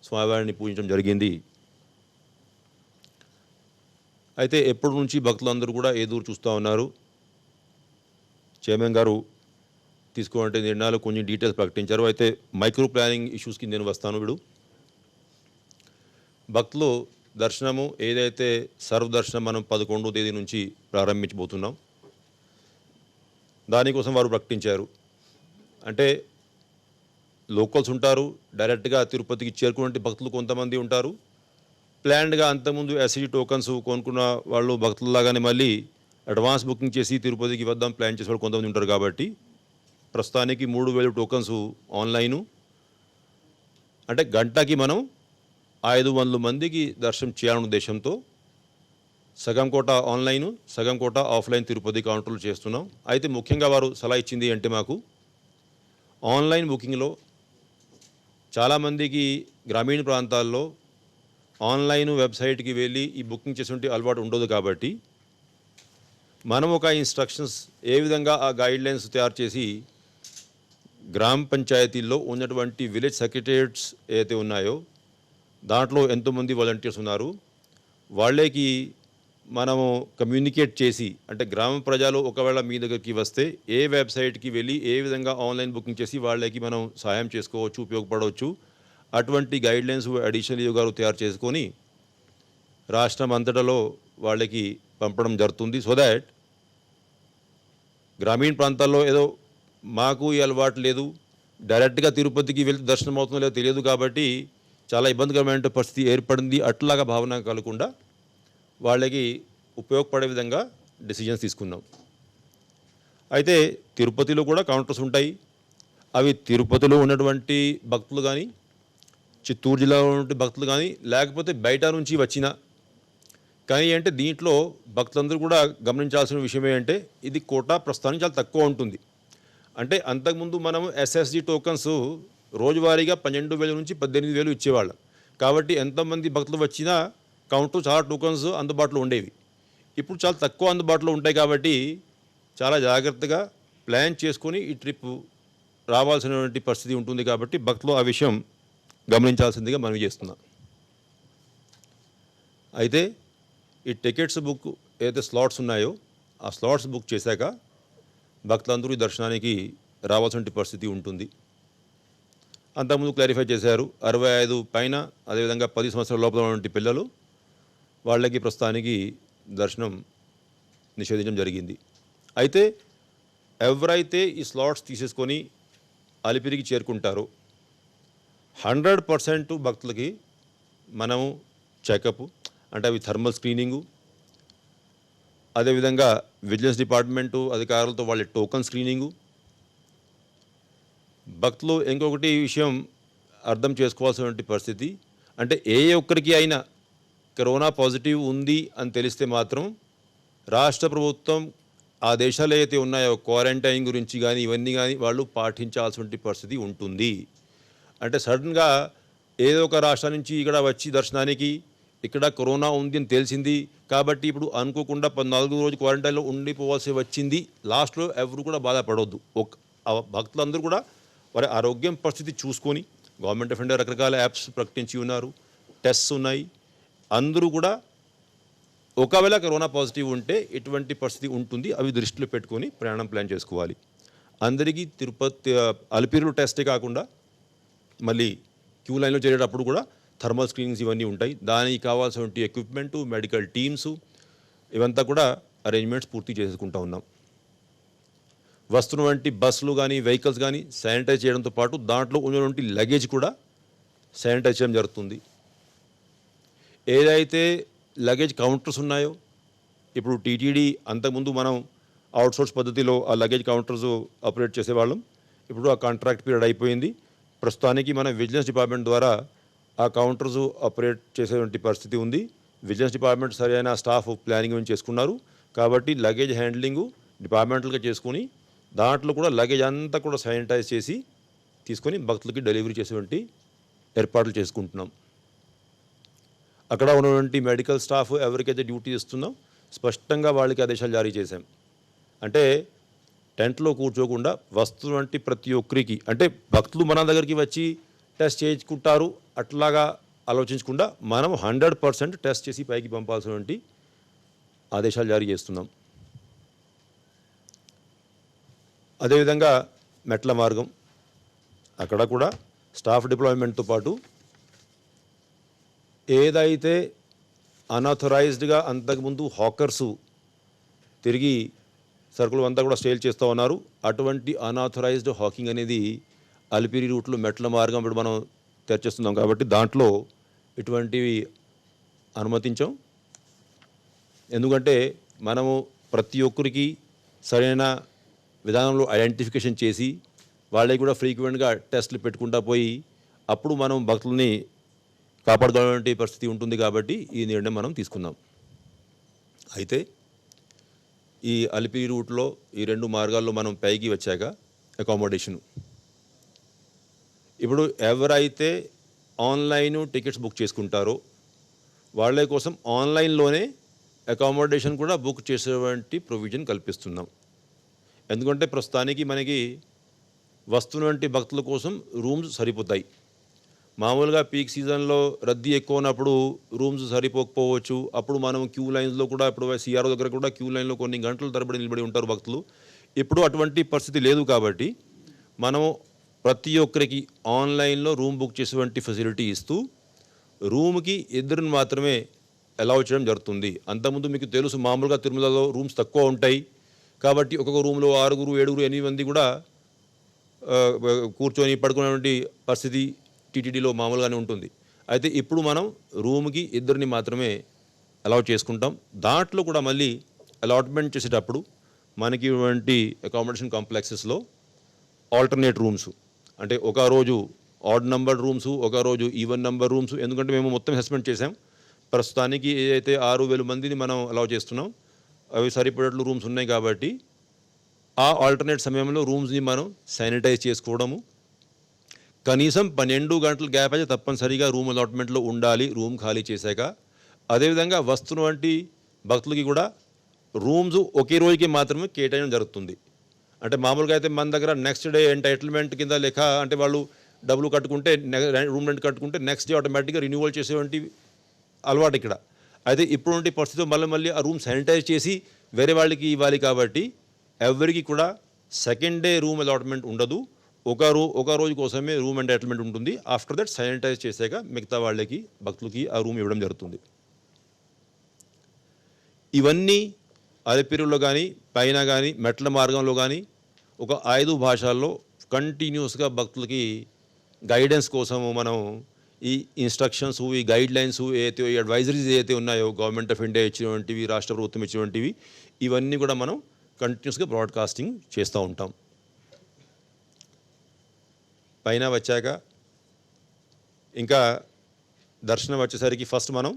Speaker 2: స్వామివారిని పూజించడం జరిగింది. అయితే ఎప్పటి నుంచి భక్తులందరూ కూడా ఎదురు చూస్తూ ఉన్నారు. చైర్మన్ గారు తీసుకోవాలంటే నిర్ణయాలు కొన్ని డీటెయిల్స్ ప్రకటించారు. అయితే మైక్రో ప్లానింగ్ ఇష్యూస్కి నేను వస్తాను. ఇప్పుడు భక్తులు దర్శనము ఏదైతే సర్వ దర్శనం మనం 11వ తేదీ నుంచి ప్రారంభించబోతున్నాం, దానికోసం వారు ప్రకటించారు. అంటే లోకల్స్ ఉంటారు, డైరెక్ట్గా తిరుపతికి చేరుకునే భక్తులు కొంతమంది ఉంటారు, ప్లాన్డ్గా అంతకుముందు ఎస్సీ టోకన్స్ కొనుక్కున్న వాళ్ళు భక్తులలాగానే మళ్ళీ అడ్వాన్స్ బుకింగ్ చేసి తిరుపతికి వద్దాం ప్లాన్ చేసే వాళ్ళు కొంతమంది ఉంటారు. కాబట్టి ప్రస్తుతానికి 3000 టోకన్స్ ఆన్లైను, అంటే గంటకి మనం 500 మందికి దర్శనం చేయాలనే ఉద్దేశంతో సగం కోట ఆన్లైను సగం కోట ఆఫ్లైన్ తిరుపతి కౌంటర్లు చేస్తున్నాం. అయితే ముఖ్యంగా వారు సలహా ఇచ్చింది అంటే మాకు ఆన్లైన్ బుకింగ్లో చాలామందికి గ్రామీణ ప్రాంతాల్లో ఆన్లైన్ వెబ్సైట్కి వెళ్ళి ఈ బుకింగ్ చేసేటువంటి అలవాటు ఉండదు. కాబట్టి మనం ఒక ఇన్స్ట్రక్షన్స్ ఏ విధంగా ఆ గైడ్లైన్స్ తయారు చేసి గ్రామ పంచాయతీల్లో ఉన్నటువంటి విలేజ్ సెక్రటేరియట్స్ ఏదైతే ఉన్నాయో దాంట్లో ఎంతోమంది వాలంటీర్స్ ఉన్నారు, వాళ్ళకి మనము కమ్యూనికేట్ చేసి అంటే గ్రామ ప్రజలు ఒకవేళ మీ దగ్గరికి వస్తే ఏ వెబ్సైట్కి వెళ్ళి ఏ విధంగా ఆన్లైన్ బుకింగ్ చేసి వాళ్ళకి మనం సాయం చేసుకోవచ్చు, ఉపయోగపడవచ్చు, అటువంటి గైడ్లైన్స్ అడిషనల్ ఈఓ గారు తయారు చేసుకొని రాష్ట్రం అంతటలో వాళ్ళకి పంపడం జరుగుతుంది. సో దాట్ గ్రామీణ ప్రాంతాల్లో ఏదో మాకు ఈ అలవాటు లేదు, డైరెక్ట్గా తిరుపతికి వెళ్తే దర్శనం అవుతుందో లేదో తెలియదు కాబట్టి చాలా ఇబ్బందికరమైన పరిస్థితి ఏర్పడింది, అట్లాగా భావన కలగకుండా వాళ్ళకి ఉపయోగపడే విధంగా డెసిజన్స్ తీసుకున్నాం. అయితే తిరుపతిలో కూడా కౌంటర్స్ ఉంటాయి. అవి తిరుపతిలో ఉన్నటువంటి భక్తులు కానీ, చిత్తూరు జిల్లాలో ఉన్నటువంటి భక్తులు కానీ, లేకపోతే బయట నుంచి వచ్చిన కానీ అంటే దీంట్లో భక్తులందరూ కూడా గమనించాల్సిన విషయం ఏంటంటే ఇది కోటా ప్రస్తుతానికి చాలా తక్కువ ఉంటుంది. అంటే అంతకుముందు మనం ఎస్ఎస్జి టోకన్స్ రోజువారీగా 12,000 నుంచి 18,000 ఇచ్చేవాళ్ళం. కాబట్టి ఎంతమంది భక్తులు వచ్చినా కౌంటర్ చాలా టోకన్స్ అందుబాటులో ఉండేవి. ఇప్పుడు చాలా తక్కువ అందుబాటులో ఉంటాయి. కాబట్టి చాలా జాగ్రత్తగా ప్లాన్ చేసుకొని ఈ ట్రిప్ రావాల్సినటువంటి పరిస్థితి ఉంటుంది. కాబట్టి భక్తులు ఆ విషయం గమనించాల్సిందిగా మనం చేస్తున్నాం. అయితే ఈ టికెట్స్ బుక్ ఏదైతే స్లాట్స్ ఉన్నాయో ఆ స్లాట్స్ బుక్ చేశాక భక్తులందరూ ఈ దర్శనానికి రావాల్సిన పరిస్థితి ఉంటుంది. అంతకుముందు క్లారిఫై చేశారు 65 పైన అదేవిధంగా 10 సంవత్సరాల లోపల ఉన్నటువంటి పిల్లలు వాళ్ళకి ప్రస్తుతానికి దర్శనం నిషేధించడం జరిగింది. అయితే ఎవరైతే ఈ స్లాట్స్ తీసేసుకొని అలిపిరికి చేరుకుంటారో 100% భక్తులకి మనము చెకప్ అంటే అవి థర్మల్ స్క్రీనింగు, అదేవిధంగా విజిలెన్స్ డిపార్ట్మెంటు అధికారులతో వాళ్ళ టోకన్ స్క్రీనింగు. భక్తులు ఇంకొకటి విషయం అర్థం చేసుకోవాల్సినటువంటి పరిస్థితి అంటే ఏ ఒక్కరికి అయినా కరోనా పాజిటివ్ ఉంది అని తెలిస్తే మాత్రం రాష్ట్ర ప్రభుత్వం ఆ దేశాలు ఏవైతే ఉన్నాయో క్వారంటైన్ గురించి కానీ ఇవన్నీ కానీ వాళ్ళు పాటించాల్సిన పరిస్థితి ఉంటుంది. అంటే సడన్గా ఏదో ఒక రాష్ట్రం నుంచి ఇక్కడ వచ్చి దర్శనానికి ఇక్కడ కరోనా ఉంది అని తెలిసింది కాబట్టి ఇప్పుడు అనుకోకుండా 14 రోజు క్వారంటైన్లో ఉండిపోవాల్సి వచ్చింది, లాస్ట్లో ఎవరు కూడా బాధపడవద్దు. భక్తులందరూ కూడా వారి ఆరోగ్యం పరిస్థితి చూసుకొని గవర్నమెంట్ ఆఫ్ ఇండియా రకరకాల యాప్స్ ప్రకటించి ఉన్నారు, టెస్ట్స్ ఉన్నాయి. అందరూ కూడా ఒకవేళ కరోనా పాజిటివ్ ఉంటే ఎటువంటి పరిస్థితి ఉంటుంది అవి దృష్టిలో పెట్టుకొని ప్రయాణం ప్లాన్ చేసుకోవాలి. అందరికీ తిరుపతి అలిపిరిలో టెస్టే కాకుండా మళ్ళీ క్యూ లైన్లో చేరేటప్పుడు కూడా థర్మల్ స్క్రీనింగ్స్ ఇవన్నీ ఉంటాయి. దానికి కావాల్సినటువంటి ఎక్విప్మెంటు, మెడికల్ టీమ్స్ ఇవంతా కూడా అరేంజ్మెంట్స్ పూర్తి చేసుకుంటూ ఉన్నాం. వస్తున్నటువంటి బస్సులు కానీ వెహికల్స్ కానీ శానిటైజ్ చేయడంతో పాటు దాంట్లో ఉన్నటువంటి లగేజ్ కూడా శానిటైజ్ చేయడం జరుగుతుంది. ఏదైతే లగేజ్ కౌంటర్స్ ఉన్నాయో ఇప్పుడు టీటీడీ అంతకుముందు మనం అవుట్సోర్స్ పద్ధతిలో ఆ లగేజ్ కౌంటర్స్ ఆపరేట్ చేసేవాళ్ళం. ఇప్పుడు ఆ కాంట్రాక్ట్ పీరియడ్ అయిపోయింది. ప్రస్తుతానికి మన విజిలెన్స్ డిపార్ట్మెంట్ ద్వారా ఆ కౌంటర్స్ ఆపరేట్ చేసేటువంటి పరిస్థితి ఉంది. విజిలెన్స్ డిపార్ట్మెంట్ సరైన స్టాఫ్ ప్లానింగ్ చేసుకున్నారు కాబట్టి లగేజ్ హ్యాండ్లింగు డిపార్ట్మెంటల్గా చేసుకుని దాంట్లో కూడా లగేజ్ అంతా కూడా శానిటైజ్ చేసి తీసుకొని భక్తులకి డెలివరీ చేసేటువంటి ఏర్పాట్లు చేసుకుంటున్నాం. అక్కడ ఉన్నటువంటి మెడికల్ స్టాఫ్ ఎవరికైతే డ్యూటీ ఇస్తున్నాం స్పష్టంగా వాళ్ళకి ఆదేశాలు జారీ చేశాం. అంటే టెంట్లో కూర్చోకుండా వస్తున్నటువంటి ప్రతి ఒక్కరికి, అంటే భక్తులు మన దగ్గరికి వచ్చి టెస్ట్ చేయించుకుంటారు అట్లాగా ఆలోచించకుండా మనం 100% టెస్ట్ చేసి పైకి పంపాల్సినటువంటి ఆదేశాలు జారీ చేస్తున్నాం. అదేవిధంగా మెట్ల మార్గం అక్కడ కూడా స్టాఫ్ డిప్లాయ్మెంట్తో పాటు ఏదైతే అన్ఆథరైజ్డ్గా అంతకుముందు హాకర్సు తిరిగి సరుకులు అంతా కూడా సేల్ చేస్తూ ఉన్నారు, అటువంటి అన్ఆథరైజ్డ్ హాకింగ్ అనేది అలిపిరి రూట్లో మెట్ల మార్గం ఇప్పుడు మనం తెరిచేస్తున్నాం కాబట్టి దాంట్లో ఇటువంటివి అనుమతించాం. ఎందుకంటే మనము ప్రతి ఒక్కరికి సరైన విధానంలో ఐడెంటిఫికేషన్ చేసి వాళ్ళకి కూడా ఫ్రీక్వెంట్గా టెస్టులు పెట్టుకుంటా పోయి అప్పుడు మనం భక్తుల్ని కాపాడుకోవాలంటే పరిస్థితి ఉంటుంది కాబట్టి ఈ నిర్ణయం మనం తీసుకున్నాం. అయితే ఈ అలిపిరి రూట్లో ఈ 2 మార్గాల్లో మనం పైకి వచ్చాక అకామిడేషను ఇప్పుడు ఎవరైతే ఆన్లైన్ టికెట్స్ బుక్ చేసుకుంటారో వాళ్ళ కోసం ఆన్లైన్లోనే అకామిడేషన్ కూడా బుక్ చేసేటువంటి ప్రొవిజన్ కల్పిస్తున్నాం. ఎందుకంటే ప్రస్తుతానికి మనకి వస్తున్నటువంటి భక్తుల కోసం రూమ్స్ సరిపోతాయి. మామూలుగా పీక్ సీజన్లో రద్దీ ఎక్కువ ఉన్నప్పుడు రూమ్స్ సరిపోకపోవచ్చు. అప్పుడు మనం క్యూ లైన్స్లో కూడా ఇప్పుడు సిఆర్ఓ దగ్గర కూడా క్యూ లైన్లో కొన్ని గంటల తరబడి నిలబడి ఉంటారు భక్తులు. ఇప్పుడు అటువంటి పరిస్థితి లేదు కాబట్టి మనం ప్రతి ఒక్కరికి ఆన్లైన్లో రూమ్ బుక్ చేసేటువంటి ఫెసిలిటీ ఇస్తూ రూమ్కి 2 మాత్రమే అలౌ చేయడం జరుగుతుంది. అంతకుముందు మీకు తెలుసు మామూలుగా తిరుమలలో రూమ్స్ తక్కువ ఉంటాయి కాబట్టి ఒక్కొక్క రూమ్లో 6, 7, 8 మంది కూడా కూర్చొని పడుకునేటువంటి పరిస్థితి టీటీడీలో మామూలుగానే ఉంటుంది. అయితే ఇప్పుడు మనం రూమ్కి 2 మాత్రమే అలౌ చేసుకుంటాం. దాంట్లో కూడా మళ్ళీ అలాట్మెంట్ చేసేటప్పుడు మనకి ఇటువంటి అకామిడేషన్ కాంప్లెక్సెస్లో ఆల్టర్నేట్ రూమ్స్, అంటే ఒక రోజు ఆడ్ నెంబర్ రూమ్స్, ఒక రోజు ఈవెన్ నెంబర్ రూమ్స్. ఎందుకంటే మేము మొత్తం అసెస్మెంట్ చేసాం. ప్రస్తుతానికి ఏదైతే 6,000 మందిని మనం అలౌ చేస్తున్నాం అవి సరిపడేట్లు రూమ్స్ ఉన్నాయి కాబట్టి ఆ ఆల్టర్నేట్ సమయంలో రూమ్స్ని మనం శానిటైజ్ చేసుకోవడము, కనీసం 12 గంటల గ్యాప్ అయితే తప్పనిసరిగా రూమ్ అలాట్మెంట్లో ఉండాలి రూమ్ ఖాళీ చేశాక. అదేవిధంగా వస్తున్నటువంటి భక్తులకి కూడా రూమ్స్ ఒకే రోజుకి మాత్రమే కేటాయించడం జరుగుతుంది. అంటే మామూలుగా అయితే మన దగ్గర నెక్స్ట్ డే ఎంటైటిల్మెంట్ కింద లెక్క, అంటే వాళ్ళు డబ్బులు కట్టుకుంటే రూమ్ రెంట్ కట్టుకుంటే నెక్స్ట్ డే ఆటోమేటిక్గా రిన్యూవల్ చేసేటువంటి అలవాటు ఇక్కడ. అయితే ఇప్పుడుంటి పరిస్థితిలో మళ్ళీ ఆ రూమ్ శానిటైజ్ చేసి వేరే వాళ్ళకి ఇవ్వాలి కాబట్టి ఎవరికి కూడా సెకండ్ డే రూమ్ అలాట్మెంట్ ఉండదు. ఒక రోజు కోసమే రూమ్ ఎంటైటిల్మెంట్ ఉంటుంది. ఆఫ్టర్ దట్ శానిటైజ్ చేశాక మిగతా వాళ్ళకి భక్తులకి ఆ రూమ్ ఇవ్వడం జరుగుతుంది. ఇవన్నీ అలిపిరిలో కానీ పైన కానీ మెట్ల మార్గంలో కానీ ఒక 5 భాషల్లో కంటిన్యూస్గా భక్తులకి గైడెన్స్ కోసము మనం ఈ ఇన్స్ట్రక్షన్స్, ఈ గైడ్ లైన్స్ ఏదైతే, ఈ అడ్వైజరీస్ ఏదైతే ఉన్నాయో గవర్నమెంట్ ఆఫ్ ఇండియా ఇచ్చినటువంటివి, రాష్ట్ర ప్రభుత్వం ఇచ్చినటువంటివి, ఇవన్నీ కూడా మనం కంటిన్యూస్గా బ్రాడ్కాస్టింగ్ చేస్తూ ఉంటాం. పైన వచ్చాక ఇంకా దర్శనం వచ్చేసరికి ఫస్ట్ మనం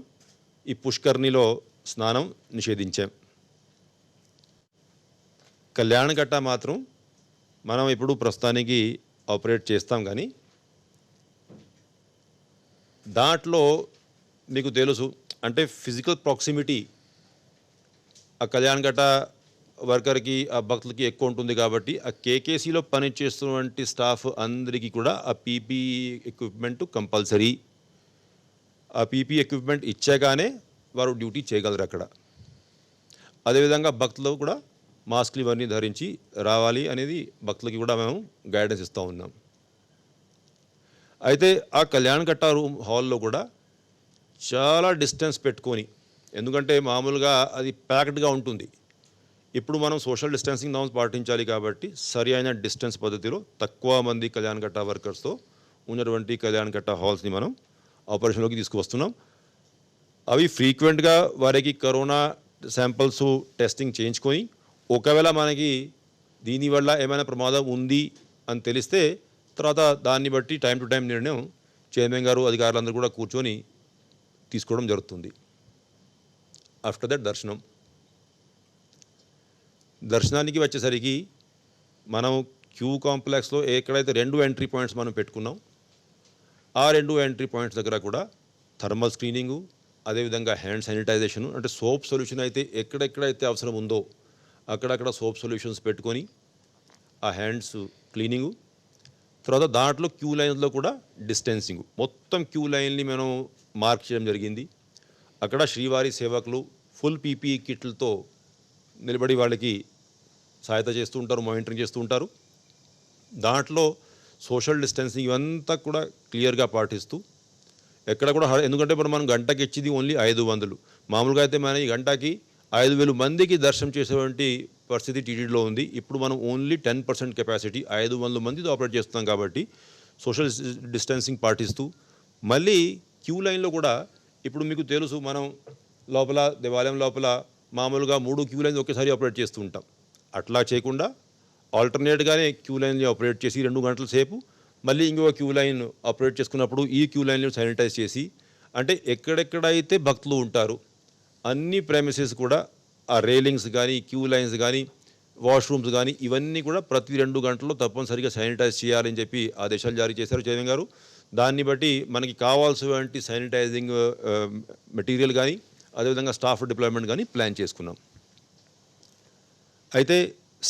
Speaker 2: ఈ పుష్కర్ణిలో స్నానం నిషేధించాం. కళ్యాణకట్ట మాత్రం మనం ఇప్పుడు ప్రస్తుతానికి ఆపరేట్ చేస్తాం. కానీ దాంట్లో మీకు తెలుసు, అంటే ఫిజికల్ ప్రాక్సిమిటీ ఆ కళ్యాణకట్ట వర్కర్కి ఆ భక్తులకి ఎక్కువ ఉంటుంది కాబట్టి ఆ కేకేసీలో పనిచేస్తున్నటువంటి స్టాఫ్ అందరికీ కూడా ఆ పీపీఈ ఎక్విప్మెంట్ కంపల్సరీ. ఆ పీపీ ఎక్విప్మెంట్ ఇచ్చాగానే వారు డ్యూటీ చేయగలరు అక్కడ. అదేవిధంగా భక్తులు కూడా మాస్క్లు ఇవన్నీ ధరించి రావాలి అనేది భక్తులకి కూడా మేము గైడెన్స్ ఇస్తూ ఉన్నాం. అయితే ఆ కళ్యాణకట్ట రూమ్ హాల్లో కూడా చాలా డిస్టెన్స్ పెట్టుకొని, ఎందుకంటే మామూలుగా అది ప్యాక్డ్గా ఉంటుంది. ఇప్పుడు మనం సోషల్ డిస్టెన్సింగ్ నామ్స్ పాటించాలి కాబట్టి సరి అయిన డిస్టెన్స్ పద్ధతిలో తక్కువ మంది కళ్యాణకట్ట వర్కర్స్తో ఉన్నటువంటి కళ్యాణకట్ట హాల్స్ని మనం ఆపరేషన్లోకి తీసుకువస్తున్నాం. అవి ఫ్రీక్వెంట్గా వారికి కరోనా శాంపిల్స్ టెస్టింగ్ చేయించుకొని ఒకవేళ మనకి దీనివల్ల ఏమైనా ప్రమాదం ఉంది అని తెలిస్తే తర్వాత దాన్ని బట్టి టైం టు టైం నిర్ణయం చైర్మన్ గారు అధికారులందరూ కూడా కూర్చొని తీసుకోవడం జరుగుతుంది. ఆఫ్టర్ దట్ దర్శనానికి వచ్చేసరికి మనం క్యూ కాంప్లెక్స్లో ఎక్కడైతే 2 ఎంట్రీ పాయింట్స్ మనం పెట్టుకున్నాం, ఆ 2 ఎంట్రీ పాయింట్స్ దగ్గర కూడా థర్మల్ స్క్రీనింగు, అదేవిధంగా హ్యాండ్ శానిటైజేషను, అంటే సోప్ సొల్యూషన్ అయితే ఎక్కడెక్కడైతే అవసరం ఉందో అక్కడక్కడ సోప్ సొల్యూషన్స్ పెట్టుకొని ఆ హ్యాండ్స్ క్లీనింగు, తర్వాత దాంట్లో క్యూ లైన్స్లో కూడా డిస్టెన్సింగ్, మొత్తం క్యూ లైన్ని మనం మార్క్ చేయడం జరిగింది. అక్కడ శ్రీవారి సేవకులు ఫుల్ పీపీఈ కిట్లతో నిలబడి వాళ్ళకి సహాయత చేస్తూ ఉంటారు, మానిటరింగ్ చేస్తూ ఉంటారు. దాంట్లో సోషల్ డిస్టెన్సింగ్ ఇవంతా కూడా క్లియర్గా పాటిస్తూ ఎక్కడ కూడా ఎందుకంటే ఇప్పుడు మనం గంటకి ఇచ్చింది ఓన్లీ 500, మామూలుగా అయితే మన ఈ గంటకి 5,000 మందికి దర్శనం చేసేటువంటి పరిస్థితి టీటీడీలో ఉంది. ఇప్పుడు మనం ఓన్లీ 10% కెపాసిటీ 500 మందితో ఆపరేట్ చేస్తున్నాం కాబట్టి సోషల్ డిస్టెన్సింగ్ పాటిస్తూ మళ్ళీ క్యూ లైన్లో కూడా ఇప్పుడు మీకు తెలుసు మనం లోపల దేవాలయం లోపల మామూలుగా 3 క్యూ లైన్స్ ఒకేసారి ఆపరేట్ చేస్తూ ఉంటాం. అట్లా చేయకుండా ఆల్టర్నేట్గానే క్యూ లైన్ని ఆపరేట్ చేసి 2 గంటల సేపు మళ్ళీ ఇంకో క్యూ లైన్ ఆపరేట్ చేసుకున్నప్పుడు ఈ క్యూ లైన్లు శానిటైజ్ చేసి, అంటే ఎక్కడెక్కడైతే భక్తులు ఉంటారు అన్ని ప్రైమసెస్ కూడా ఆ రైలింగ్స్ కానీ క్యూ లైన్స్ కానీ వాష్రూమ్స్ కానీ ఇవన్నీ కూడా ప్రతి 2 గంటల్లో తప్పనిసరిగా శానిటైజ్ చేయాలని చెప్పి ఆదేశాలు జారీ చేశారు చైర్మన్ గారు. దాన్ని బట్టి మనకి కావాల్సినటువంటి శానిటైజింగ్ మెటీరియల్ కానీ అదేవిధంగా స్టాఫ్ డిప్లాయ్మెంట్ కానీ ప్లాన్ చేసుకున్నాం. అయితే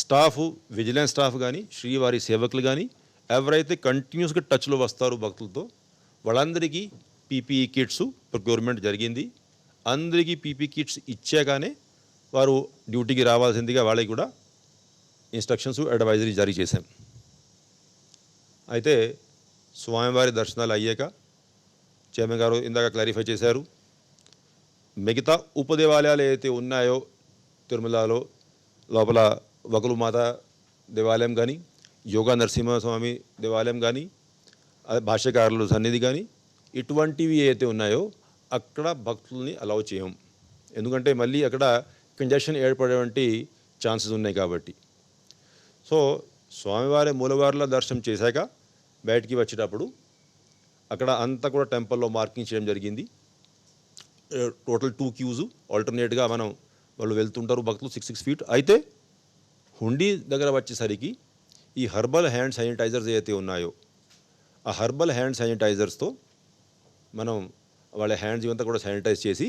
Speaker 2: స్టాఫ్, విజిలెన్స్ స్టాఫ్ కానీ శ్రీవారి సేవకులు కానీ ఎవరైతే కంటిన్యూస్గా టచ్లో వస్తారో భక్తులతో వాళ్ళందరికీ పీపీఈ కిట్స్ ప్రొక్యూర్మెంట్ జరిగింది. అందరికీ పీపీ కిట్స్ ఇచ్చాగానే వారు డ్యూటీకి రావాల్సిందిగా వాళ్ళకి కూడా ఇన్స్ట్రక్షన్స్, అడ్వైజరీ జారీ చేశాం. అయితే స్వామివారి దర్శనాలు అయ్యాక చైర్మన్ గారు ఇందాక క్లారిఫై చేశారు, మిగతా ఉపదేవాలయాలు ఏవైతే ఉన్నాయో తిరుమలలో లోపల వకులుమాత దేవాలయం కానీ, యోగా నరసింహస్వామి దేవాలయం కానీ, భాష్యకారుల సన్నిధి కానీ ఇటువంటివి ఏవైతే ఉన్నాయో అక్కడ భక్తుల్ని అలౌ చేయం. ఎందుకంటే మళ్ళీ అక్కడ కంజెషన్ ఏర్పడేటువంటి ఛాన్సెస్ ఉన్నాయి కాబట్టి. సో స్వామివారి మూలవారిలో దర్శనం చేశాక బయటికి వచ్చేటప్పుడు అక్కడ అంతా కూడా టెంపుల్లో మార్కింగ్ చేయడం జరిగింది. టోటల్ 2 క్యూస్ ఆల్టర్నేట్గా మనం వాళ్ళు వెళ్తుంటారు భక్తులు 6 feet. అయితే హుండీ దగ్గర వచ్చేసరికి ఈ హర్బల్ హ్యాండ్ శానిటైజర్స్ ఏవైతే ఉన్నాయో ఆ హర్బల్ హ్యాండ్ శానిటైజర్స్తో మనం వాళ్ళ హ్యాండ్స్ ఇవంతా కూడా శానిటైజ్ చేసి,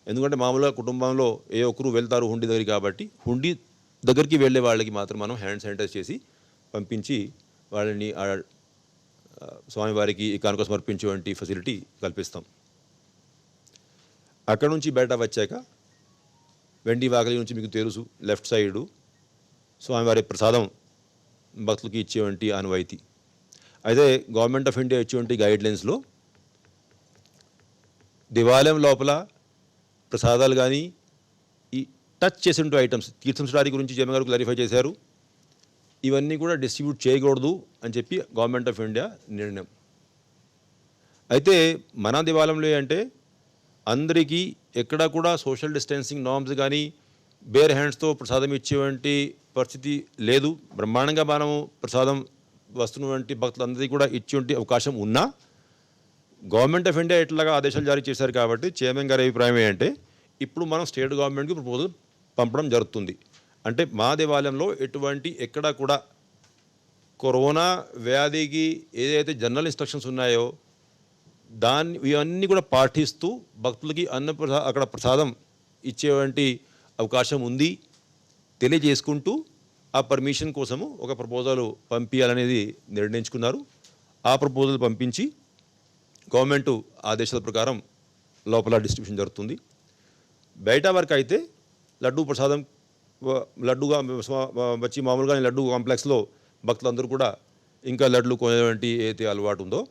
Speaker 2: ఎందుకంటే మామూలుగా కుటుంబంలో ఏ ఒక్కరు వెళ్తారు హుండీ దగ్గరికి కాబట్టి హుండీ దగ్గరికి వెళ్ళే వాళ్ళకి మాత్రం మనం హ్యాండ్ శానిటైజ్ చేసి పంపించి వాళ్ళని స్వామివారికి కానుక సమర్పించేటువంటి ఫెసిలిటీ కల్పిస్తాం. అక్కడ నుంచి బయట వచ్చాక వెండి వాకలి నుంచి మీకు తెలుసు లెఫ్ట్ సైడు స్వామివారి ప్రసాదం భక్తులకి ఇచ్చేటువంటి ఆనవాయితీ. అయితే గవర్నమెంట్ ఆఫ్ ఇండియా ఇచ్చేటువంటి గైడ్లైన్స్లో దేవాలయం లోపల ప్రసాదాలు కానీ ఈ టచ్ చేసినటువంటి ఐటమ్స్ తీర్థంశుడారి గురించి జగన్ గారు క్లారిఫై చేశారు, ఇవన్నీ కూడా డిస్ట్రిబ్యూట్ చేయకూడదు అని చెప్పి గవర్నమెంట్ ఆఫ్ ఇండియా నిర్ణయం. అయితే మన దేవాలయంలో అంటే అందరికీ ఎక్కడ కూడా సోషల్ డిస్టెన్సింగ్ నార్మ్స్ కానీ బేర్ హ్యాండ్స్తో ప్రసాదం ఇచ్చేటువంటి పరిస్థితి లేదు. బ్రహ్మాండంగా మనము ప్రసాదం వస్తున్నటువంటి భక్తులందరికీ కూడా ఇచ్చేటువంటి అవకాశం ఉన్నా గవర్నమెంట్ ఆఫ్ ఇండియా ఇట్లాగా ఆదేశాలు జారీ చేశారు కాబట్టి చైర్మన్ గారి అభిప్రాయం ఏంటంటే ఇప్పుడు మనం స్టేట్ గవర్నమెంట్కి ప్రపోజల్ పంపడం జరుగుతుంది. అంటే మా దేవాలయంలో ఎటువంటి ఎక్కడ కూడా కరోనా వ్యాధికి ఏదైతే జనరల్ ఇన్స్ట్రక్షన్స్ ఉన్నాయో ఇవన్నీ కూడా పాటిస్తూ భక్తులకి అక్కడ ప్రసాదం ఇచ్చేటువంటి అవకాశం ఉంది తెలియజేసుకుంటూ ఆ పర్మిషన్ కోసము ఒక ప్రపోజల్ పంపించాలనేది నిర్ణయించుకున్నారు. ఆ ప్రపోజల్ పంపించి గవర్నమెంట్ ఆదేశాల ప్రకారం లోపల డిస్ట్రిబ్యూషన్ జరుగుతుంది. బయట వరకు అయితే లడ్డూ ప్రసాదం లడ్డుగా వచ్చి మామూలుగా లడ్డు కాంప్లెక్స్లో భక్తులందరూ కూడా ఇంకా లడ్లు కొనేటువంటి ఏదైతే అలవాటు ఉందో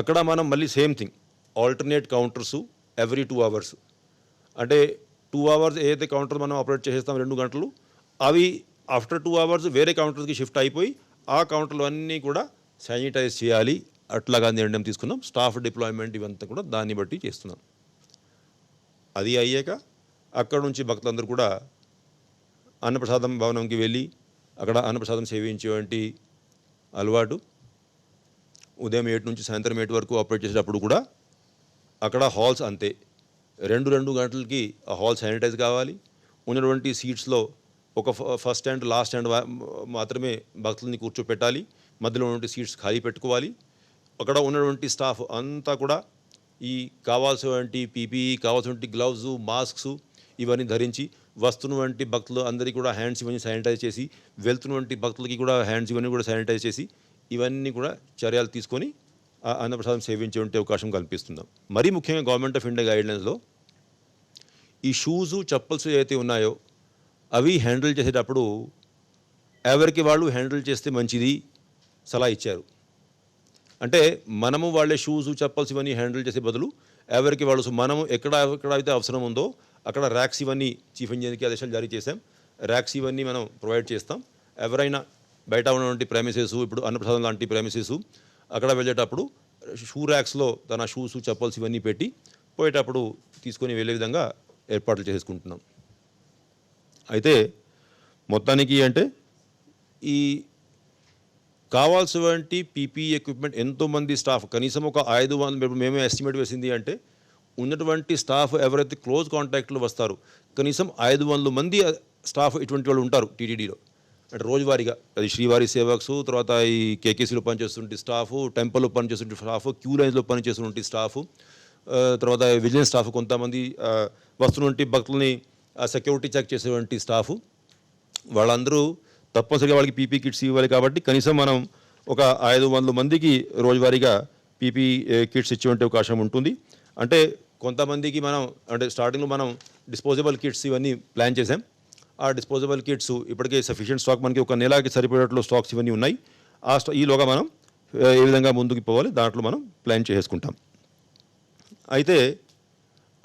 Speaker 2: అక్కడ మనం మళ్ళీ same thing alternate counters every 2 hours, అంటే 2 hours ఏదైతే కౌంటర్ మనం ఆపరేట్ చేసేస్తాం 2 గంటలు, అవి ఆఫ్టర్ 2 hours వేరే కౌంటర్కి షిఫ్ట్ అయిపోయి ఆ కౌంటర్లు అన్నీ కూడా శానిటైజ్ చేయాలి. అట్లాగా నిర్ణయం తీసుకున్నాం. స్టాఫ్ డిప్లాయ్మెంట్ ఇవంతా కూడా దాన్ని బట్టి చేస్తున్నాం. అది అయ్యాక అక్కడ నుంచి భక్తులందరూ కూడా అన్నప్రసాదం భవనంకి వెళ్ళి అక్కడ అన్నప్రసాదం సేవించేటువంటి అలవాటు. ఉదయం 7 నుంచి సాయంత్రం 8 వరకు ఆపరేట్ చేసేటప్పుడు కూడా అక్కడ హాల్స్ అంతే. 2 గంటలకి ఆ హాల్ శానిటైజ్ కావాలి. ఉన్నటువంటి సీట్స్లో ఒక ఫస్ట్ స్టాండ్ లాస్ట్ స్టాండ్ మాత్రమే భక్తుల్ని కూర్చోపెట్టాలి. మధ్యలో ఉన్నటువంటి సీట్స్ ఖాళీ పెట్టుకోవాలి. అక్కడ ఉన్నటువంటి స్టాఫ్ అంతా కూడా ఈ కావాల్సినటువంటి పీపీఈ, కావాల్సినటువంటి గ్లౌజు, మాస్క్స్ ఇవన్నీ ధరించి వస్తున్నటువంటి భక్తులు అందరికీ కూడా హ్యాండ్స్ ఇవన్నీ శానిటైజ్ చేసి, వెళ్తున్నటువంటి భక్తులకి కూడా హ్యాండ్స్ ఇవన్నీ కూడా శానిటైజ్ చేసి, ఇవన్నీ కూడా చర్యలు తీసుకొని ఆ అన్నప్రసాదం సేవించే అవకాశం కల్పిస్తున్నాం. మరీ ముఖ్యంగా గవర్నమెంట్ ఆఫ్ ఇండియా గైడ్లైన్స్లో ఈ షూజు, చెప్పల్స్ ఏవైతే ఉన్నాయో అవి హ్యాండిల్ చేసేటప్పుడు ఎవరికి వాళ్ళు హ్యాండిల్ చేస్తే మంచిది సలహా ఇచ్చారు. అంటే మనము వాళ్ళే షూజు, చెప్పల్స్ ఇవన్నీ హ్యాండిల్ చేసే బదులు ఎవరికి వాళ్ళు మనము ఎక్కడైతే అవసరం ఉందో అక్కడ ర్యాక్స్ ఇవన్నీ చీఫ్ ఇంజనీర్కి ఆదేశాలు జారీ చేశాం. ర్యాక్స్ ఇవన్నీ మనం ప్రొవైడ్ చేస్తాం. ఎవరైనా బయట ఉన్నటువంటి ప్రైమసెస్, ఇప్పుడు అన్నప్రసాదం లాంటి ప్రైమసెస్ అక్కడ వెళ్ళేటప్పుడు షూ ర్యాక్స్లో తన షూస్, చెప్పల్స్ ఇవన్నీ పెట్టి పోయేటప్పుడు తీసుకొని వెళ్ళే విధంగా ఏర్పాట్లు చేసుకుంటున్నాం. అయితే మొత్తానికి అంటే ఈ కావాల్సినటువంటి పీపీఈ ఎక్విప్మెంట్ ఎంతోమంది స్టాఫ్ కనీసం ఒక 500 మేమే ఎస్టిమేట్ వేసింది అంటే ఉన్నటువంటి స్టాఫ్ ఎవరైతే క్లోజ్ కాంటాక్ట్లో వస్తారో కనీసం 500 మంది స్టాఫ్ ఇటువంటి వాళ్ళు ఉంటారు టీటీడీలో. అంటే రోజువారీగా అది శ్రీవారి సేవక్స్, తర్వాత ఈ కేకేసీలో పనిచేస్తుంటే స్టాఫ్, టెంపుల్లో పనిచేస్తుంటే స్టాఫ్, క్యూ లైన్స్లో పనిచేస్తుంటే స్టాఫ్, తర్వాత విజిలెన్స్ స్టాఫ్, కొంతమంది వస్తున్నటువంటి భక్తుల్ని సెక్యూరిటీ చెక్ చేసేటువంటి స్టాఫ్, వాళ్ళందరూ తప్పనిసరిగా వాళ్ళకి పీపీ కిట్స్ ఇవ్వాలి. కాబట్టి కనీసం మనం ఒక 500 మందికి రోజువారీగా పీపీ కిట్స్ ఇచ్చేటువంటి అవకాశం ఉంటుంది. అంటే కొంతమందికి మనం అంటే స్టార్టింగ్లో మనం డిస్పోజబుల్ కిట్స్ ఇవన్నీ ప్లాన్ చేసాం. ఆ డిస్పోజబుల్ కిట్స్ ఇప్పటికే సఫిషియెంట్ స్టాక్ మనకి ఒక నెలకి సరిపోయేటట్లు స్టాక్స్ ఇవన్నీ ఉన్నాయి. ఈలోగా మనం ఏ విధంగా ముందుకు పోవాలి దాంట్లో మనం ప్లాన్ చేసుకుంటాం. అయితే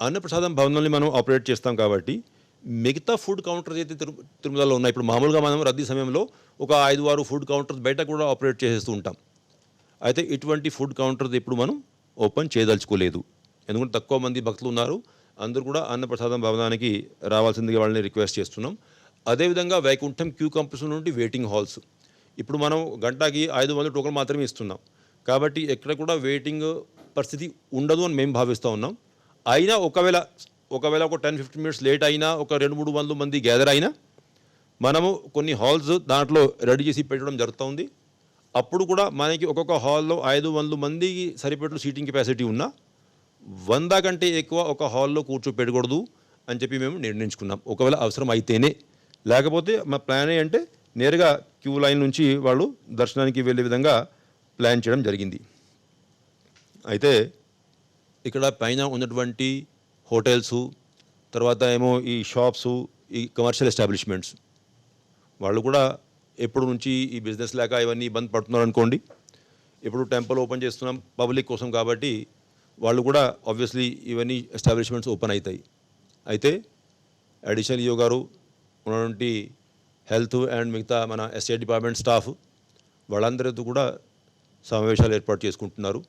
Speaker 2: అన్నప్రసాదం భవనాన్ని మనం ఆపరేట్ చేస్తాం కాబట్టి మిగతా ఫుడ్ కౌంటర్స్ అయితే తిరుమలలో ఉన్నాయి. ఇప్పుడు మామూలుగా మనం రద్దీ సమయంలో ఒక 5-6 ఫుడ్ కౌంటర్స్ బయట కూడా ఆపరేట్ చేసేస్తూ ఉంటాం. అయితే ఇటువంటి ఫుడ్ కౌంటర్స్ ఇప్పుడు మనం ఓపెన్ చేయదలుచుకోలేదు. ఎందుకంటే తక్కువ మంది భక్తులు ఉన్నారు. అందరూ కూడా అన్నప్రసాదం భవనానికి రావాల్సిందిగా వాళ్ళని రిక్వెస్ట్ చేస్తున్నాం. అదేవిధంగా వైకుంఠం క్యూ కాంప్లెక్స్ నుండి వెయిటింగ్ హాల్స్ ఇప్పుడు మనం గంటకి 500 టోకన్లు మాత్రమే ఇస్తున్నాం. కాబట్టి ఎక్కడ కూడా వెయిటింగ్ పరిస్థితి ఉండదు అని మేము భావిస్తూ ఉన్నాం. అయినా ఒకవేళ ఒక 10-15 మినిట్స్ లేట్ అయినా, ఒక 200-300 మంది గ్యాదర్ అయినా మనము కొన్ని హాల్స్ దాంట్లో రెడీ చేసి పెట్టడం జరుగుతుంది. అప్పుడు కూడా మనకి ఒక్కొక్క హాల్లో 500 మందికి సరిపడే సీటింగ్ కెపాసిటీ ఉన్నా 100 కంటే ఎక్కువ ఒక హాల్లో కూర్చోపెట్టకూడదు అని చెప్పి మేము నిర్ణయించుకున్నాం. ఒకవేళ అవసరం అయితేనే, లేకపోతే మా ప్లాన్ అంటే నేరుగా క్యూ లైన్ నుంచి వాళ్ళు దర్శనానికి వెళ్ళే విధంగా ప్లాన్ చేయడం జరిగింది. అయితే ఇక్కడ పైన ఉన్నటువంటి హోటల్సు, తర్వాత ఏమో ఈ షాప్సు, ఈ కమర్షియల్ ఎస్టాబ్లిష్మెంట్స్ వాళ్ళు కూడా ఎప్పుడు నుంచి ఈ బిజినెస్ లేక ఇవన్నీ ఇబ్బంది పడుతున్నారు అనుకోండి. ఇప్పుడు టెంపుల్ ఓపెన్ చేస్తున్నాం పబ్లిక్ కోసం కాబట్టి వాళ్ళు కూడా ఆబ్వియస్లీ ఇవన్నీ ఎస్టాబ్లిష్మెంట్స్ ఓపెన్ అవుతాయి. అయితే అడిషనల్ ఈఓ గారు ఉన్నటువంటి హెల్త్ అండ్ మిగతా మన ఎస్టేట్ డిపార్ట్మెంట్ స్టాఫ్ వాళ్ళందరితో కూడా సమావేశాలు ఏర్పాటు చేసుకుంటున్నారు.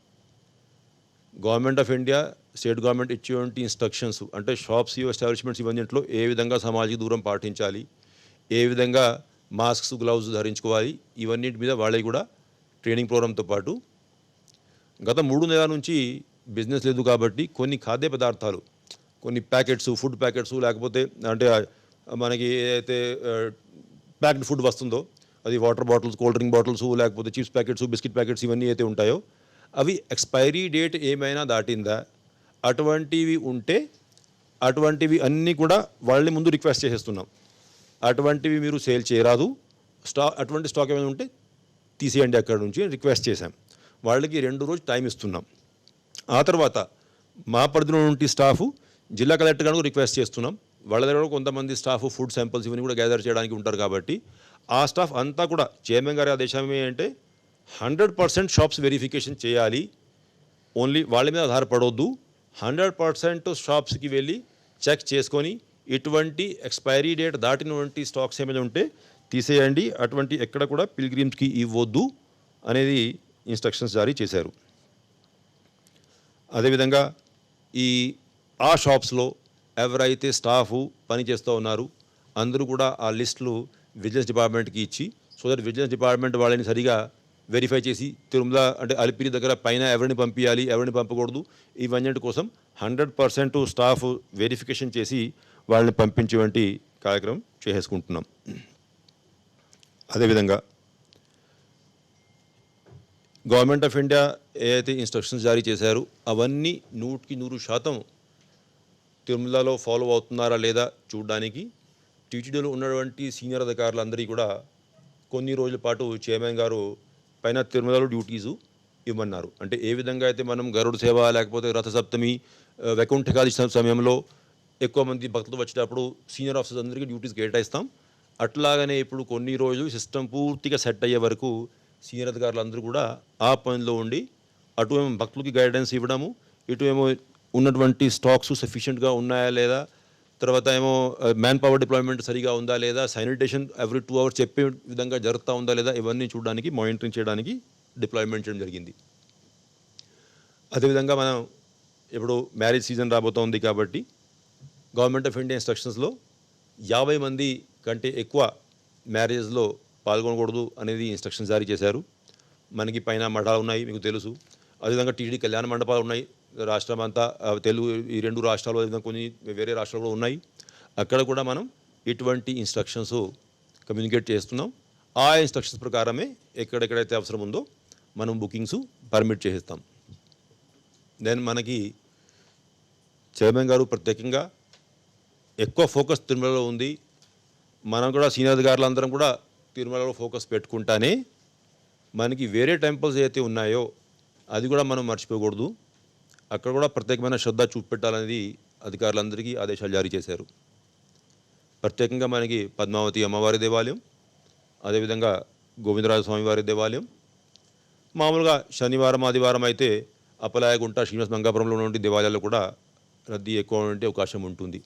Speaker 2: Government of India, state government ఇచ్చేటువంటి ఇన్స్ట్రక్షన్స్ అంటే షాప్స్, ఎస్టాబ్లిష్మెంట్స్ ఇవన్నింటిలో ఏ విధంగా సామాజిక దూరం పాటించాలి, ఏ విధంగా మాస్క్స్, గ్లౌజ్ ధరించుకోవాలి, ఇవన్నిటి మీద వాళ్ళకి కూడా ట్రైనింగ్ ప్రోగ్రామ్తో పాటు గత 3 నెలల నుంచి బిజినెస్ లేదు కాబట్టి కొన్ని ఖాద్య పదార్థాలు, కొన్ని ప్యాకెట్స్, ఫుడ్ ప్యాకెట్స్, లేకపోతే అంటే మనకి ఏదైతే ప్యాక్డ్ ఫుడ్ వస్తుందో అది water bottles, cold drink bottles, లేకపోతే చిప్స్ ప్యాకెట్స్, బిస్కెట్ ప్యాకెట్స్ ఇవన్నీ అయితే ఉంటాయో అవి ఎక్స్పైరీ డేట్ ఏమైనా దాటిందా, అటువంటివి ఉంటే అటువంటివి అన్నీ కూడా వాళ్ళని ముందు రిక్వెస్ట్ చేసేస్తున్నాం. అటువంటివి మీరు సేల్ చేయరాదు, అటువంటి స్టాక్ ఏమైనా ఉంటే తీసేయండి అక్కడ నుంచి రిక్వెస్ట్ చేశాం. వాళ్ళకి 2 రోజులు టైం ఇస్తున్నాం. ఆ తర్వాత మా పరిధిలో నుండి స్టాఫ్ జిల్లా కలెక్టర్ గారు రిక్వెస్ట్ చేస్తున్నాం. వాళ్ళ దగ్గర కొంతమంది స్టాఫ్ ఫుడ్ శాంపిల్స్ ఇవన్నీ కూడా గ్యాదర్ చేయడానికి ఉంటారు కాబట్టి ఆ స్టాఫ్ అంతా కూడా చైర్మన్ గారి ఆదేశం ఏంటంటే 100% షాప్స్ వెరిఫికేషన్ చేయాలి. ఓన్లీ వాళ్ళ మీద ఆధారపడవద్దు. 100% షాప్స్కి వెళ్ళి చెక్ చేసుకొని ఇటువంటి ఎక్స్పైరీ డేట్ దాటినటువంటి స్టాక్స్ ఏమైనా ఉంటే తీసేయండి, అటువంటి ఎక్కడ కూడా పిల్గ్రిమ్స్కి ఇవ్వద్దు అనేది ఇన్స్ట్రక్షన్స్ జారీ చేశారు. అదేవిధంగా ఆ షాప్స్లో ఎవరైతే స్టాఫ్ పనిచేస్తూ ఉన్నారు అందరూ కూడా ఆ లిస్టులు విజిలెన్స్ డిపార్ట్మెంట్కి ఇచ్చి, సో దట్ విజిలెన్స్ డిపార్ట్మెంట్ వాళ్ళని సరిగా వెరిఫై చేసి తిరుమల అంటే అలిపిరి దగ్గర పైన ఎవరిని పంపించాలి ఎవరిని పంపకూడదు ఇవన్నిటి కోసం 100% స్టాఫ్ వెరిఫికేషన్ చేసి వాళ్ళని పంపించేటువంటి కార్యక్రమం చేసుకుంటున్నాం. అదేవిధంగా గవర్నమెంట్ ఆఫ్ ఇండియా ఏదైతే ఇన్స్ట్రక్షన్స్ జారీ చేశారో అవన్నీ 100% తిరుమలలో ఫాలో అవుతున్నారా లేదా చూడడానికి టీటీడీలో ఉన్నటువంటి సీనియర్ అధికారులందరికీ కూడా కొన్ని రోజుల పాటు చైర్మన్ గారు పైన తిరుమలలో డ్యూటీసు ఇవ్వమన్నారు. అంటే ఏ విధంగా అయితే మనం గరుడ సేవ లేకపోతే రథసప్తమి వైకుంఠ ఏకాదశి సమయంలో ఎక్కువ మంది భక్తులు వచ్చేటప్పుడు సీనియర్ ఆఫీసర్స్ అందరికీ డ్యూటీస్ కేటాయిస్తాం, అట్లాగనే ఇప్పుడు కొన్ని రోజులు సిస్టమ్ పూర్తిగా సెట్ అయ్యే వరకు సీనియర్ అధికారులందరూ కూడా ఆ పనిలో ఉండి అటు ఏమో భక్తులకి గైడెన్స్ ఇవ్వడము, ఇటు ఏమో ఉన్నటువంటి స్టాక్స్ సఫిషియెంట్గా ఉన్నాయా లేదా, తర్వాత ఏమో మ్యాన్ పవర్ డిప్లాయ్మెంట్ సరిగా ఉందా లేదా, శానిటేషన్ ఎవ్రీ 2 hours చెప్పే విధంగా జరుగుతూ ఉందా లేదా, ఇవన్నీ చూడడానికి మానిటరింగ్ చేయడానికి డిప్లాయ్మెంట్ చేయడం జరిగింది. అదేవిధంగా మనం ఇప్పుడు మ్యారేజ్ సీజన్ రాబోతోంది కాబట్టి గవర్నమెంట్ ఆఫ్ ఇండియా ఇన్స్ట్రక్షన్స్లో 50 మంది కంటే ఎక్కువ మ్యారేజ్లో పాల్గొనకూడదు అనేది ఇన్స్ట్రక్షన్స్ జారీ చేశారు. మనకి పైన మఠాలు ఉన్నాయి మీకు తెలుసు, అదేవిధంగా టీటీడీ కళ్యాణ మండపాలు ఉన్నాయి రాష్ట్రం అంతా, తెలుగు ఈ 2 రాష్ట్రాలు అదేవిధంగా కొన్ని వేరే రాష్ట్రాలు కూడా ఉన్నాయి. అక్కడ కూడా మనం ఇటువంటి ఇన్స్ట్రక్షన్స్ కమ్యూనికేట్ చేస్తున్నాం. ఆ ఇన్స్ట్రక్షన్స్ ప్రకారమే ఎక్కడెక్కడైతే అవసరం ఉందో మనం బుకింగ్స్ పర్మిట్ చేసేస్తాం. దెన్ మనకి చైర్మన్ గారు ప్రత్యేకంగా ఎక్కువ ఫోకస్ తిరుమలలో ఉంది. మనం కూడా సీనియర్ అధికారులందరం కూడా తిరుమలలో ఫోకస్ పెట్టుకుంటానే మనకి వేరే టెంపుల్స్ ఏవైతే ఉన్నాయో అది కూడా మనం మర్చిపోకూడదు, అక్కడ కూడా ప్రత్యేకమైన శ్రద్ధ చూపెట్టాలనేది అధికారులందరికీ ఆదేశాలు జారీ చేశారు. ప్రత్యేకంగా మనకి పద్మావతి అమ్మవారి దేవాలయం, అదేవిధంగా గోవిందరాజ స్వామి వారి దేవాలయం, మామూలుగా శనివారం ఆదివారం అయితే అప్పలాయగుంట శ్రీనివాస మంగాపురంలో ఉన్నటువంటి దేవాలయాల్లో కూడా రద్దీ ఎక్కువ ఉండే అవకాశం ఉంటుంది.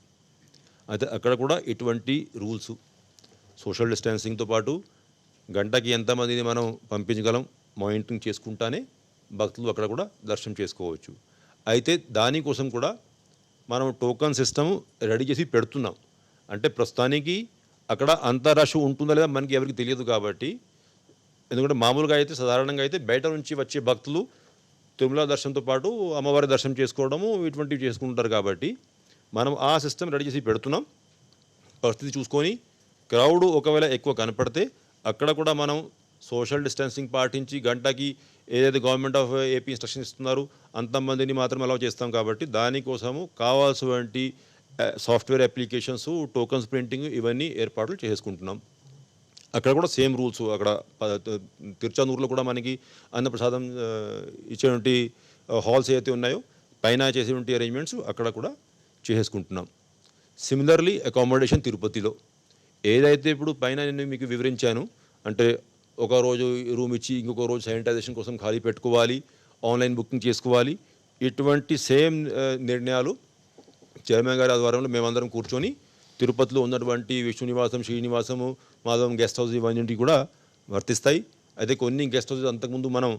Speaker 2: అయితే అక్కడ కూడా ఇటువంటి రూల్స్ సోషల్ డిస్టెన్సింగ్తో పాటు గంటకి ఎంతమందిని మనం పంపించగలం మానిటరింగ్ చేసుకుంటానే భక్తులు అక్కడ కూడా దర్శనం చేసుకోవచ్చు. అయితే దానికోసం కూడా మనం టోకన్ సిస్టమ్ రెడీ చేసి పెడుతున్నాం. అంటే ప్రస్తుతానికి అక్కడ అంత రష్ ఉంటుందా లేదా మనకి ఎవరికి తెలియదు కాబట్టి, ఎందుకంటే మామూలుగా అయితే సాధారణంగా అయితే బయట నుంచి వచ్చే భక్తులు తిరుమల దర్శనంతో పాటు అమ్మవారి దర్శనం చేసుకోవడము ఇటువంటివి చేసుకుంటారు కాబట్టి మనం ఆ సిస్టమ్ రెడీ చేసి పెడుతున్నాం. పరిస్థితి చూసుకొని క్రౌడ్ ఒకవేళ ఎక్కువ కనపడితే అక్కడ కూడా మనం సోషల్ డిస్టెన్సింగ్ పాటించి గంటకి ఏదైతే గవర్నమెంట్ ఆఫ్ ఏపీ ఇన్స్ట్రక్షన్ ఇస్తున్నారు అంతమందిని మాత్రం అలౌ చేస్తాం కాబట్టి దానికోసము కావాల్సినటువంటి సాఫ్ట్వేర్ అప్లికేషన్స్, టోకన్స్ ప్రింటింగ్ ఇవన్నీ ఏర్పాట్లు చేసుకుంటున్నాం. అక్కడ కూడా సేమ్ రూల్స్, అక్కడ తిరుచానూరులో కూడా మనకి అన్నప్రసాదం ఇచ్చేటువంటి హాల్స్ ఏవైతే ఉన్నాయో పైన చేసేటువంటి అరేంజ్మెంట్స్ అక్కడ కూడా చేసుకుంటున్నాం. సిమిలర్లీ అకామిడేషన్ తిరుపతిలో ఏదైతే ఇప్పుడు పైన నేను మీకు వివరించాను, అంటే ఒక రోజు రూమ్ ఇచ్చి ఇంకొక రోజు శానిటైజేషన్ కోసం ఖాళీ పెట్టుకోవాలి, ఆన్లైన్ బుకింగ్ చేసుకోవాలి, ఇటువంటి సేమ్ నిర్ణయాలు చైర్మన్ గారి ఆధ్వర్యంలో మేమందరం కూర్చొని తిరుపతిలో ఉన్నటువంటి విష్ణు నివాసం, శ్రీనివాసము, మాధవం గెస్ట్ హౌస్ ఇవన్నీ కూడా వర్తిస్తాయి. అయితే కొన్ని గెస్ట్ హౌస్ అంతకుముందు మనం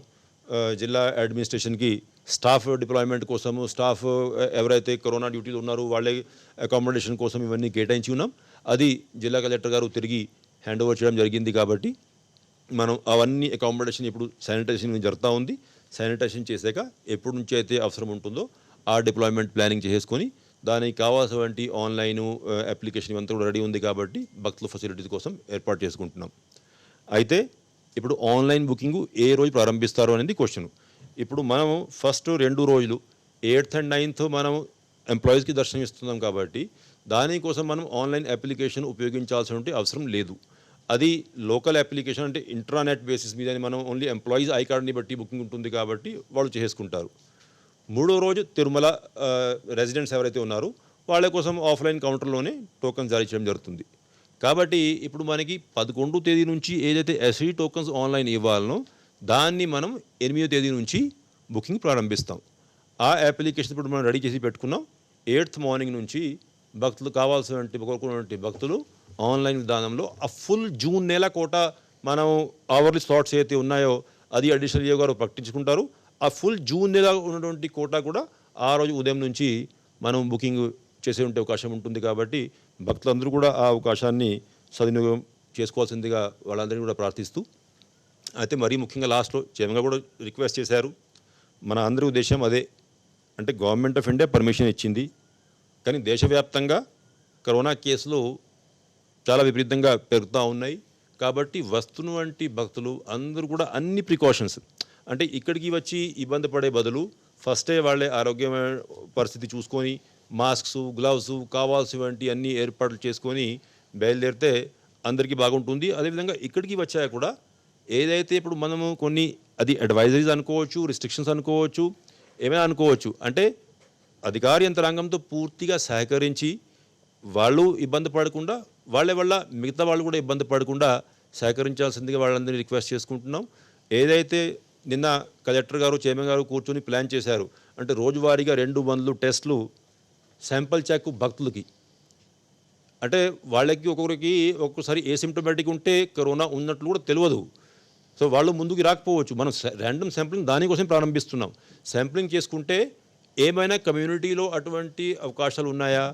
Speaker 2: జిల్లా అడ్మినిస్ట్రేషన్కి స్టాఫ్ డిప్లాయ్మెంట్ కోసము, స్టాఫ్ ఎవరైతే కరోనా డ్యూటీలో ఉన్నారో వాళ్ళే అకామిడేషన్ కోసం ఇవన్నీ కేటాయించి ఉన్నాం. అది జిల్లా కలెక్టర్ గారు తిరిగి హ్యాండ్ ఓవర్ చేయడం జరిగింది కాబట్టి మనం అవన్నీ అకామిడేషన్ ఇప్పుడు శానిటైజేషన్ జరుగుతూ ఉంది. శానిటైజేషన్ చేశాక ఎప్పటి నుంచి అయితే అవసరం ఉంటుందో ఆ డిప్లాయ్మెంట్ ప్లానింగ్ చేసుకొని దానికి కావాల్సినటువంటి ఆన్లైను అప్లికేషన్ ఇవంతా కూడా రెడీ ఉంది కాబట్టి భక్తుల ఫెసిలిటీస్ కోసం ఏర్పాటు చేసుకుంటున్నాం. అయితే ఇప్పుడు ఆన్లైన్ బుకింగ్ ఏ రోజు ప్రారంభిస్తారు అనేది క్వశ్చన్. ఇప్పుడు మనం ఫస్ట్ 2 రోజులు 8th and 9th మనం ఎంప్లాయీస్కి దర్శనం ఇస్తున్నాం కాబట్టి దానికోసం మనం ఆన్లైన్ అప్లికేషన్ ఉపయోగించాల్సిన అవసరం లేదు. అది లోకల్ అప్లికేషన్ అంటే ఇంట్రానెట్ బేసిస్ మీద మనం ఓన్లీ ఎంప్లాయీస్ ఐ కార్డ్ని బట్టి బుకింగ్ ఉంటుంది కాబట్టి వాళ్ళు చేసుకుంటారు. 3వ రోజు తిరుమల రెసిడెంట్స్ ఎవరైతే ఉన్నారో వాళ్ళ కోసం ఆఫ్లైన్ కౌంటర్లోనే టోకన్ జారీ చేయడం జరుగుతుంది. కాబట్టి ఇప్పుడు మనకి 11వ తేదీ నుంచి ఏదైతే ఎస్ఈ టోకన్స్ ఆన్లైన్ ఇవ్వాలనో దాన్ని మనం 8వ తేదీ నుంచి బుకింగ్ ప్రారంభిస్తాం. ఆ అప్లికేషన్ ఇప్పుడు మనం రెడీ చేసి పెట్టుకున్నాం. 8th మార్నింగ్ నుంచి భక్తులు కోరుకున్నటువంటి భక్తులు ఆన్లైన్ విధానంలో ఆ ఫుల్ జూన్ నెల కోట మనం అవర్లీ స్లాట్స్ ఏవైతే ఉన్నాయో అది అడిషనల్ గారు ప్రకటించుకుంటారు. ఆ ఫుల్ జూన్ నెల ఉన్నటువంటి కోటా కూడా ఆ రోజు ఉదయం నుంచి మనం బుకింగ్ చేసే అవకాశం ఉంటుంది. కాబట్టి భక్తులందరూ కూడా ఆ అవకాశాన్ని సద్వినియోగం చేసుకోవాల్సిందిగా వాళ్ళందరినీ కూడా ప్రార్థిస్తూ, అయితే మరీ ముఖ్యంగా లాస్ట్లో చైర్మన్ గారు కూడా రిక్వెస్ట్ చేశారు. మన అందరి ఉద్దేశం అదే, అంటే గవర్నమెంట్ ఆఫ్ ఇండియా పర్మిషన్ ఇచ్చింది, కానీ దేశవ్యాప్తంగా కరోనా కేసులు చాలా విపరీతంగా పెరుగుతూ ఉన్నాయి. కాబట్టి వస్తున్నటువంటి భక్తులు అందరూ కూడా అన్ని ప్రికాషన్స్, అంటే ఇక్కడికి వచ్చి ఇబ్బంది పడే బదులు ఫస్టే వాళ్ళే ఆరోగ్యమైన పరిస్థితి చూసుకొని మాస్క్స్, గ్లవ్స్ కావాల్సినటువంటి అన్ని ఏర్పాట్లు చేసుకొని బయలుదేరితే అందరికీ బాగుంటుంది. అదేవిధంగా ఇక్కడికి వచ్చాక కూడా ఏదైతే ఇప్పుడు మనము కొన్ని అది అడ్వైజరీస్ అనుకోవచ్చు, రిస్ట్రిక్షన్స్ అనుకోవచ్చు, ఏమైనా అనుకోవచ్చు, అంటే అధికార యంత్రాంగంతో పూర్తిగా సహకరించి వాళ్ళు ఇబ్బంది పడకుండా వాళ్ళ వల్ల మిగతా వాళ్ళు కూడా ఇబ్బంది పడకుండా సహకరించాల్సిందిగా వాళ్ళందరినీ రిక్వెస్ట్ చేసుకుంటున్నాం. ఏదైతే నిన్న కలెక్టర్ గారు, చైర్మన్ గారు కూర్చొని ప్లాన్ చేశారు, అంటే రోజువారీగా 200 టెస్టులు శాంపుల్ చెక్ భక్తులకి, అంటే వాళ్ళకి ఒక్కొక్కరికి ఒక్కొక్కసారి ఏసిమ్టోమేటిక్ ఉంటే కరోనా ఉన్నట్లు కూడా తెలియదు. సో వాళ్ళు ముందుకు రాకపోవచ్చు. మనం ర్యాండమ్ శాంప్లింగ్ దానికోసం ప్రారంభిస్తున్నాం. శాంప్లింగ్ చేసుకుంటే ఏమైనా కమ్యూనిటీలో అటువంటి అవకాశాలు ఉన్నాయా,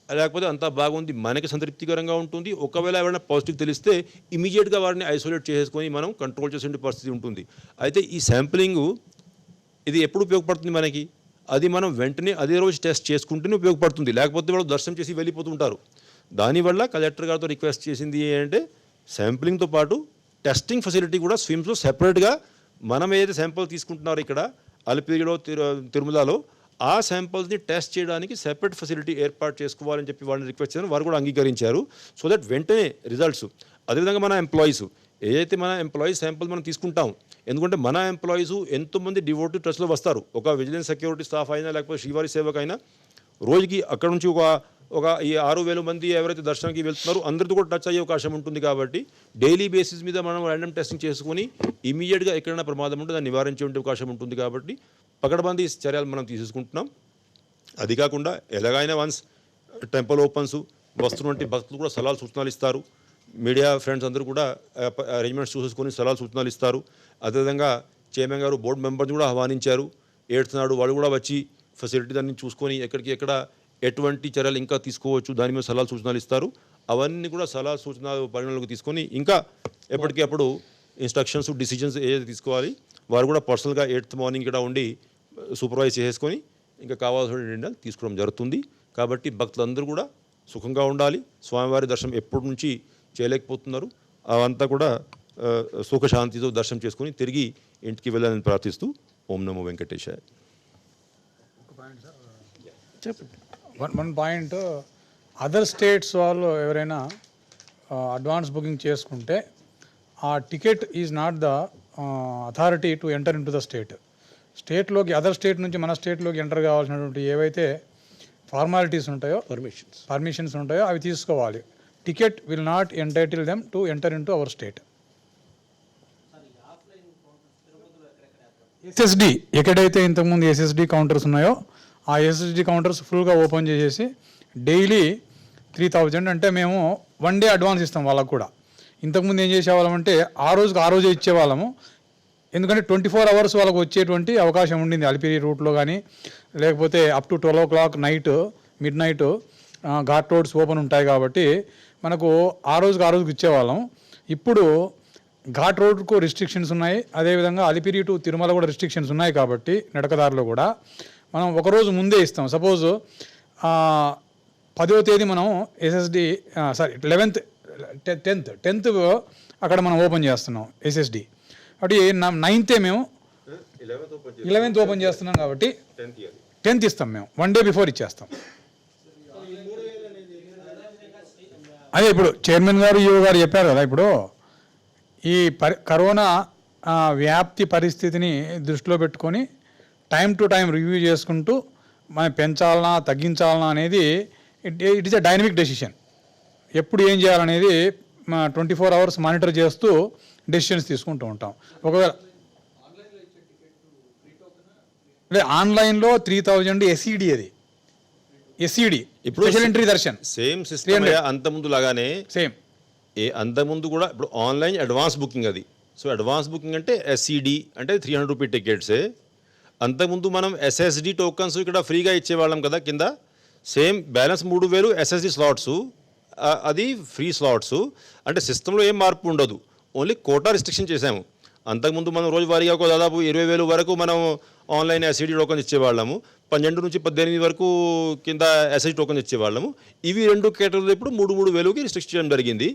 Speaker 2: లేకపోతే అంతా బాగుంది, మనకి సంతృప్తికరంగా ఉంటుంది. ఒకవేళ ఎవరైనా పాజిటివ్ తెలిస్తే ఇమీడియట్గా వారిని ఐసోలేట్ చేసుకొని మనం కంట్రోల్ చేసే పరిస్థితి ఉంటుంది. అయితే ఈ శాంప్లింగు ఇది ఎప్పుడు ఉపయోగపడుతుంది మనకి, అది మనం వెంటనే అదే రోజు టెస్ట్ చేసుకుంటేనే ఉపయోగపడుతుంది. లేకపోతే వాళ్ళు దర్శనం చేసి వెళ్ళిపోతుంటారు. దానివల్ల కలెక్టర్ గారితో రిక్వెస్ట్ చేసింది ఏంటంటే శాంప్లింగ్తో పాటు టెస్టింగ్ ఫెసిలిటీ కూడా స్విమ్స్లో సెపరేట్గా మనం ఏదైతే శాంపుల్ తీసుకుంటున్నారో ఇక్కడ అలిపిరిలో, తిరుమలలో, ఆ శాంపుల్స్ని టెస్ట్ చేయడానికి సెపరేట్ ఫెసిలిటీ ఏర్పాటు చేసుకోవాలని చెప్పి వాళ్ళని రిక్వెస్ట్ చేశారు. వారు కూడా అంగీకరించారు. సో దట్ వెంటనే రిజల్ట్స్. అదేవిధంగా మన ఎంప్లాయీస్, ఏదైతే మన ఎంప్లాయీస్ శాంపుల్ మనం తీసుకుంటాం, ఎందుకంటే మన ఎంప్లాయీస్ ఎంతోమంది డివోటివ్ ట్రస్ట్లో వస్తారు. ఒక విజిలెన్స్ సెక్యూరిటీ స్టాఫ్ అయినా లేకపోతే శ్రీవారి సేవక్ అయినా రోజుకి అక్కడ నుంచి ఒక ఈ 6,000 మంది ఎవరైతే దర్శనానికి వెళ్తున్నారో అందరితో కూడా టచ్ అయ్యే అవకాశం ఉంటుంది. కాబట్టి డైలీ బేసిస్ మీద మనం ర్యాండమ్ టెస్టింగ్ చేసుకుని ఇమీడియట్గా ఎక్కడైనా ప్రమాదం ఉంటే దాన్ని నివారించే అవకాశం ఉంటుంది. కాబట్టి పకడ్బందీ చర్యలు మనం తీసుకుంటున్నాం. అది కాకుండా ఎలాగైనా వన్స్ టెంపుల్ ఓపెన్స్ వస్తున్నటువంటి భక్తులు కూడా సలహాలు సూచనలు ఇస్తారు. మీడియా ఫ్రెండ్స్ అందరూ కూడా అరేంజ్మెంట్స్ చూసుకొని సలహాలు సూచనలు ఇస్తారు. అదేవిధంగా చైర్మన్ గారు బోర్డు మెంబర్ని కూడా ఆహ్వానించారు. 8th నాడు వాళ్ళు కూడా వచ్చి ఫెసిలిటీ దాన్ని చూసుకొని ఎక్కడ ఎటువంటి చర్యలు ఇంకా తీసుకోవచ్చు దాని మీద సలహాలు సూచనలు ఇస్తారు. అవన్నీ కూడా సలహా సూచనలు పరిగణలోకి తీసుకొని ఇంకా ఎప్పటికప్పుడు ఇన్స్ట్రక్షన్స్, డిసిజన్స్ ఏదైతే తీసుకోవాలి వారు కూడా పర్సనల్గా 8th మార్నింగ్ ఇక్కడ ఉండి సూపర్వైజ్ చేసుకొని ఇంకా కావాల్సిన నిర్ణయాలు తీసుకోవడం జరుగుతుంది. కాబట్టి భక్తులందరూ కూడా సుఖంగా ఉండాలి. స్వామివారి దర్శనం ఎప్పటి నుంచి చేయలేకపోతున్నారు, అవంతా కూడా సుఖశాంతితో దర్శనం చేసుకొని తిరిగి ఇంటికి వెళ్ళాలని ప్రార్థిస్తూ ఓం నమో వెంకటేశాయ.
Speaker 1: చెప్పండి.
Speaker 3: వన్ పాయింట్, అదర్ స్టేట్స్ వాళ్ళు ఎవరైనా అడ్వాన్స్ బుకింగ్ చేసుకుంటే ఆ ticket is not the authority to enter in to the స్టేట్లోకి అదర్ స్టేట్ నుంచి మన స్టేట్లోకి ఎంటర్ కావాల్సినటువంటి ఏవైతే ఫార్మాలిటీస్ ఉంటాయో, పర్మిషన్స్ ఉంటాయో అవి తీసుకోవాలి. Ticket will not entitle them to enter in to our state. SSD ఎక్కడైతే ఇంతకుముందు ఎస్ఎస్డి కౌంటర్స్ ఉన్నాయో ఆ ఎస్ఎస్డి కౌంటర్స్ ఫుల్గా ఓపెన్ చేసేసి డైలీ 3,000 అంటే మేము 1 డే అడ్వాన్స్ ఇస్తాం వాళ్ళకు కూడా. ఇంతకుముందు ఏం చేసేవాళ్ళమంటే ఆ రోజే ఇచ్చేవాళ్ళము. ఎందుకంటే 24 hours వాళ్ళకు వచ్చేటువంటి అవకాశం ఉండింది అలిపిరి రూట్లో కానీ, లేకపోతే up to 12 o'clock mid night ghat roads open ఉంటాయి. కాబట్టి మనకు ఆ రోజుకి ఇచ్చేవాళ్ళం. ఇప్పుడు ఘాట్ రోడ్కు రిస్ట్రిక్షన్స్ ఉన్నాయి, అదేవిధంగా అలిపిరి టు తిరుమల కూడా రిస్ట్రిక్షన్స్ ఉన్నాయి. కాబట్టి నడకదారిలో కూడా మనం ఒకరోజు ముందే ఇస్తాం. సపోజ్ 10వ తేదీ మనం ఎస్ఎస్డి 10th అక్కడ మనం ఓపెన్ చేస్తున్నాం ఎస్ఎస్డి. కాబట్టి 9th మేము 11th ఓపెన్ చేస్తున్నాం. కాబట్టి 10th ఇస్తాం మేము, 1 day బిఫోర్ ఇచ్చేస్తాం. అదే ఇప్పుడు చైర్మన్ గారు, ఈఓ గారు చెప్పారు కదా, ఇప్పుడు ఈ కరోనా వ్యాప్తి పరిస్థితిని దృష్టిలో పెట్టుకొని టైం టు టైం రివ్యూ చేసుకుంటూ మనం పెంచాలనా తగ్గించాలనా అనేది it is a dynamic decision. ఎప్పుడు ఏం చేయాలనేది 24 hours మానిటర్ చేస్తూ డెసిషన్స్ తీసుకుంటూ ఉంటాం. ఒకవేళ ఆన్లైన్లో 3,000 ఎస్ఈడి, అది ఎస్ఈడి ఇప్పుడు special entry Darshan
Speaker 2: same system అంతకుముందు లాగానే
Speaker 3: సేమ్.
Speaker 2: అంతకుముందు కూడా ఇప్పుడు ఆన్లైన్ అడ్వాన్స్ బుకింగ్ అది. సో అడ్వాన్స్ బుకింగ్ అంటే ఎస్ఈడి అంటే 300 రూపీ టికెట్సే. అంతకుముందు మనం ఎస్ఎస్డి టోకన్స్ ఇక్కడ ఫ్రీగా ఇచ్చేవాళ్ళం కదా కింద. సేమ్ బ్యాలెన్స్ 3,000 ఎస్ఎస్డి స్లాట్స్, అది ఫ్రీ స్లాట్స్. అంటే సిస్టంలో ఏం మార్పు ఉండదు, ఓన్లీ కోటా రిస్ట్రిక్షన్ చేశాము. అంతకుముందు మనం రోజువారీగా ఒక దాదాపు 20,000 వరకు మనం ఆన్లైన్ ఎస్ఐడి టోకన్ ఇచ్చేవాళ్ళము, 12 నుంచి 18 వరకు కింద ఎస్ఐడి టోకన్ ఇచ్చేవాళ్ళము. ఇవి 2 కేటగిరీలు ఇప్పుడు 3,000కి రిస్ట్రిక్ట్ చేయడం జరిగింది.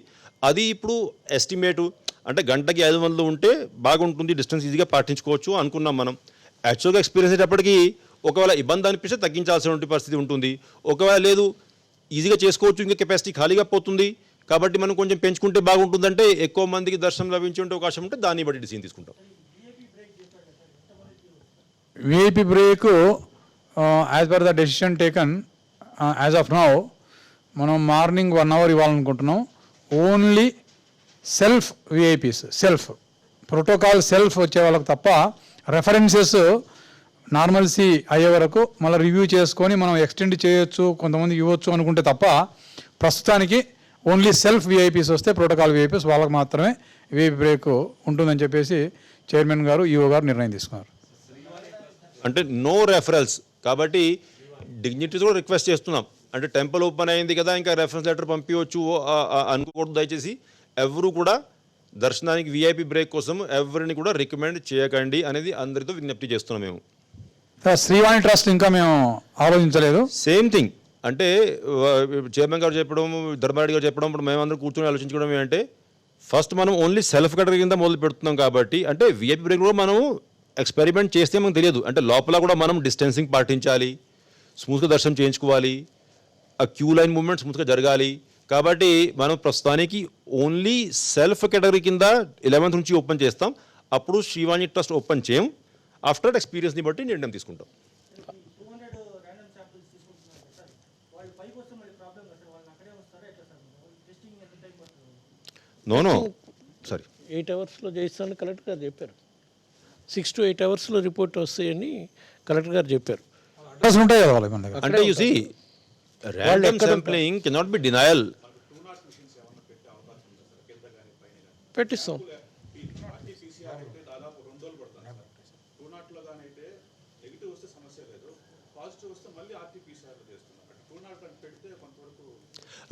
Speaker 2: అది ఇప్పుడు ఎస్టిమేటు అంటే గంటకి 500 ఉంటే బాగుంటుంది, డిస్టెన్స్ ఈజీగా పాటించుకోవచ్చు అనుకున్నాం మనం. యాక్చువల్గా ఎక్స్పీరియన్స్ అయ్యేటప్పటికి ఒకవేళ ఇబ్బంది అనిపిస్తే తగ్గించాల్సిన పరిస్థితి ఉంటుంది, ఒకవేళ లేదు ఈజీగా చేసుకోవచ్చు, ఇంకా కెపాసిటీ ఖాళీగా పోతుంది కాబట్టి మనం కొంచెం పెంచుకుంటే బాగుంటుందంటే ఎక్కువ మందికి దర్శనం లభించే అవకాశం ఉంటే దాన్ని బట్టి డిసిజన్ తీసుకుంటాం.
Speaker 3: VIP break as per the decision taken as of now మనం మార్నింగ్ 1 అవర్ ఇవ్వాలనుకుంటున్నాం. Only self VIPs, self protocol self వచ్చే వాళ్ళకి తప్ప రెఫరెన్సెస్ నార్మల్సీ అయ్యే వరకు మళ్ళీ రివ్యూ చేసుకొని మనం ఎక్స్టెండ్ చేయొచ్చు, కొంతమంది ఇవ్వచ్చు అనుకుంటే తప్ప ప్రస్తుతానికి ఓన్లీ సెల్ఫ్ విఐపీస్ వస్తే ప్రోటోకాల్ విఐపీస్ వాళ్ళకి మాత్రమే విఐపి బ్రేక్ ఉంటుందని చెప్పేసి చైర్మన్ గారు, ఈఓ గారు నిర్ణయం తీసుకున్నారు.
Speaker 2: అంటే నో రెఫరల్స్ కాబట్టి డిగ్నిటీస్ కూడా రిక్వెస్ట్ చేస్తున్నాం. అంటే టెంపుల్ ఓపెన్ అయింది కదా ఇంకా రెఫరెన్స్ లెటర్ పంపించవచ్చు అనుకోకూడదు. దయచేసి ఎవరు కూడా దర్శనానికి విఐపి బ్రేక్ కోసం ఎవరిని కూడా రికమెండ్ చేయకండి అనేది అందరితో విజ్ఞప్తి చేస్తున్నాం. మేము
Speaker 3: శ్రీవాణి ట్రస్ట్ ఇంకా మేము ఆలోచించలేదు.
Speaker 2: సేమ్ థింగ్ అంటే చైర్మన్ గారు చెప్పడం, ధర్మారెడ్డి గారు చెప్పడం, ఇప్పుడు మేమందరం కూర్చొని ఆలోచించుకోవడం ఏంటంటే ఫస్ట్ మనం ఓన్లీ సెల్ఫ్ కేటగిరీ కింద మొదలు పెడుతున్నాం కాబట్టి అంటే విఐపి బ్రేక్ కూడా మనం ఎక్స్పెరిమెంట్ చేస్తే మనకు తెలియదు. అంటే లోపల కూడా మనం డిస్టెన్సింగ్ పాటించాలి, స్మూత్గా దర్శనం చేయించుకోవాలి, ఆ క్యూ లైన్ మూవ్మెంట్ స్మూత్గా జరగాలి. కాబట్టి మనం ప్రస్తుతానికి ఓన్లీ సెల్ఫ్ కేటగిరీ కింద 11th నుంచి ఓపెన్ చేస్తాం. అప్పుడు శ్రీవాణి ట్రస్ట్ ఓపెన్ చేయం. ఆఫ్టర్ ఎక్స్పీరియన్స్ని బట్టి నిర్ణయం తీసుకుంటాం. నో సారీ
Speaker 1: 8 అవర్స్లో చేయిస్తానని కలెక్టర్ గారు చెప్పారు. 6 to 8 అవర్స్లో రిపోర్ట్ వస్తాయని కలెక్టర్ గారు చెప్పారు.
Speaker 3: అడ్రస్ ఉంటాయి కదా వాళ్ళకి మన దగ్గర.
Speaker 2: అంటే you see random sampling cannot be denial.
Speaker 1: పెట్టిస్తాం.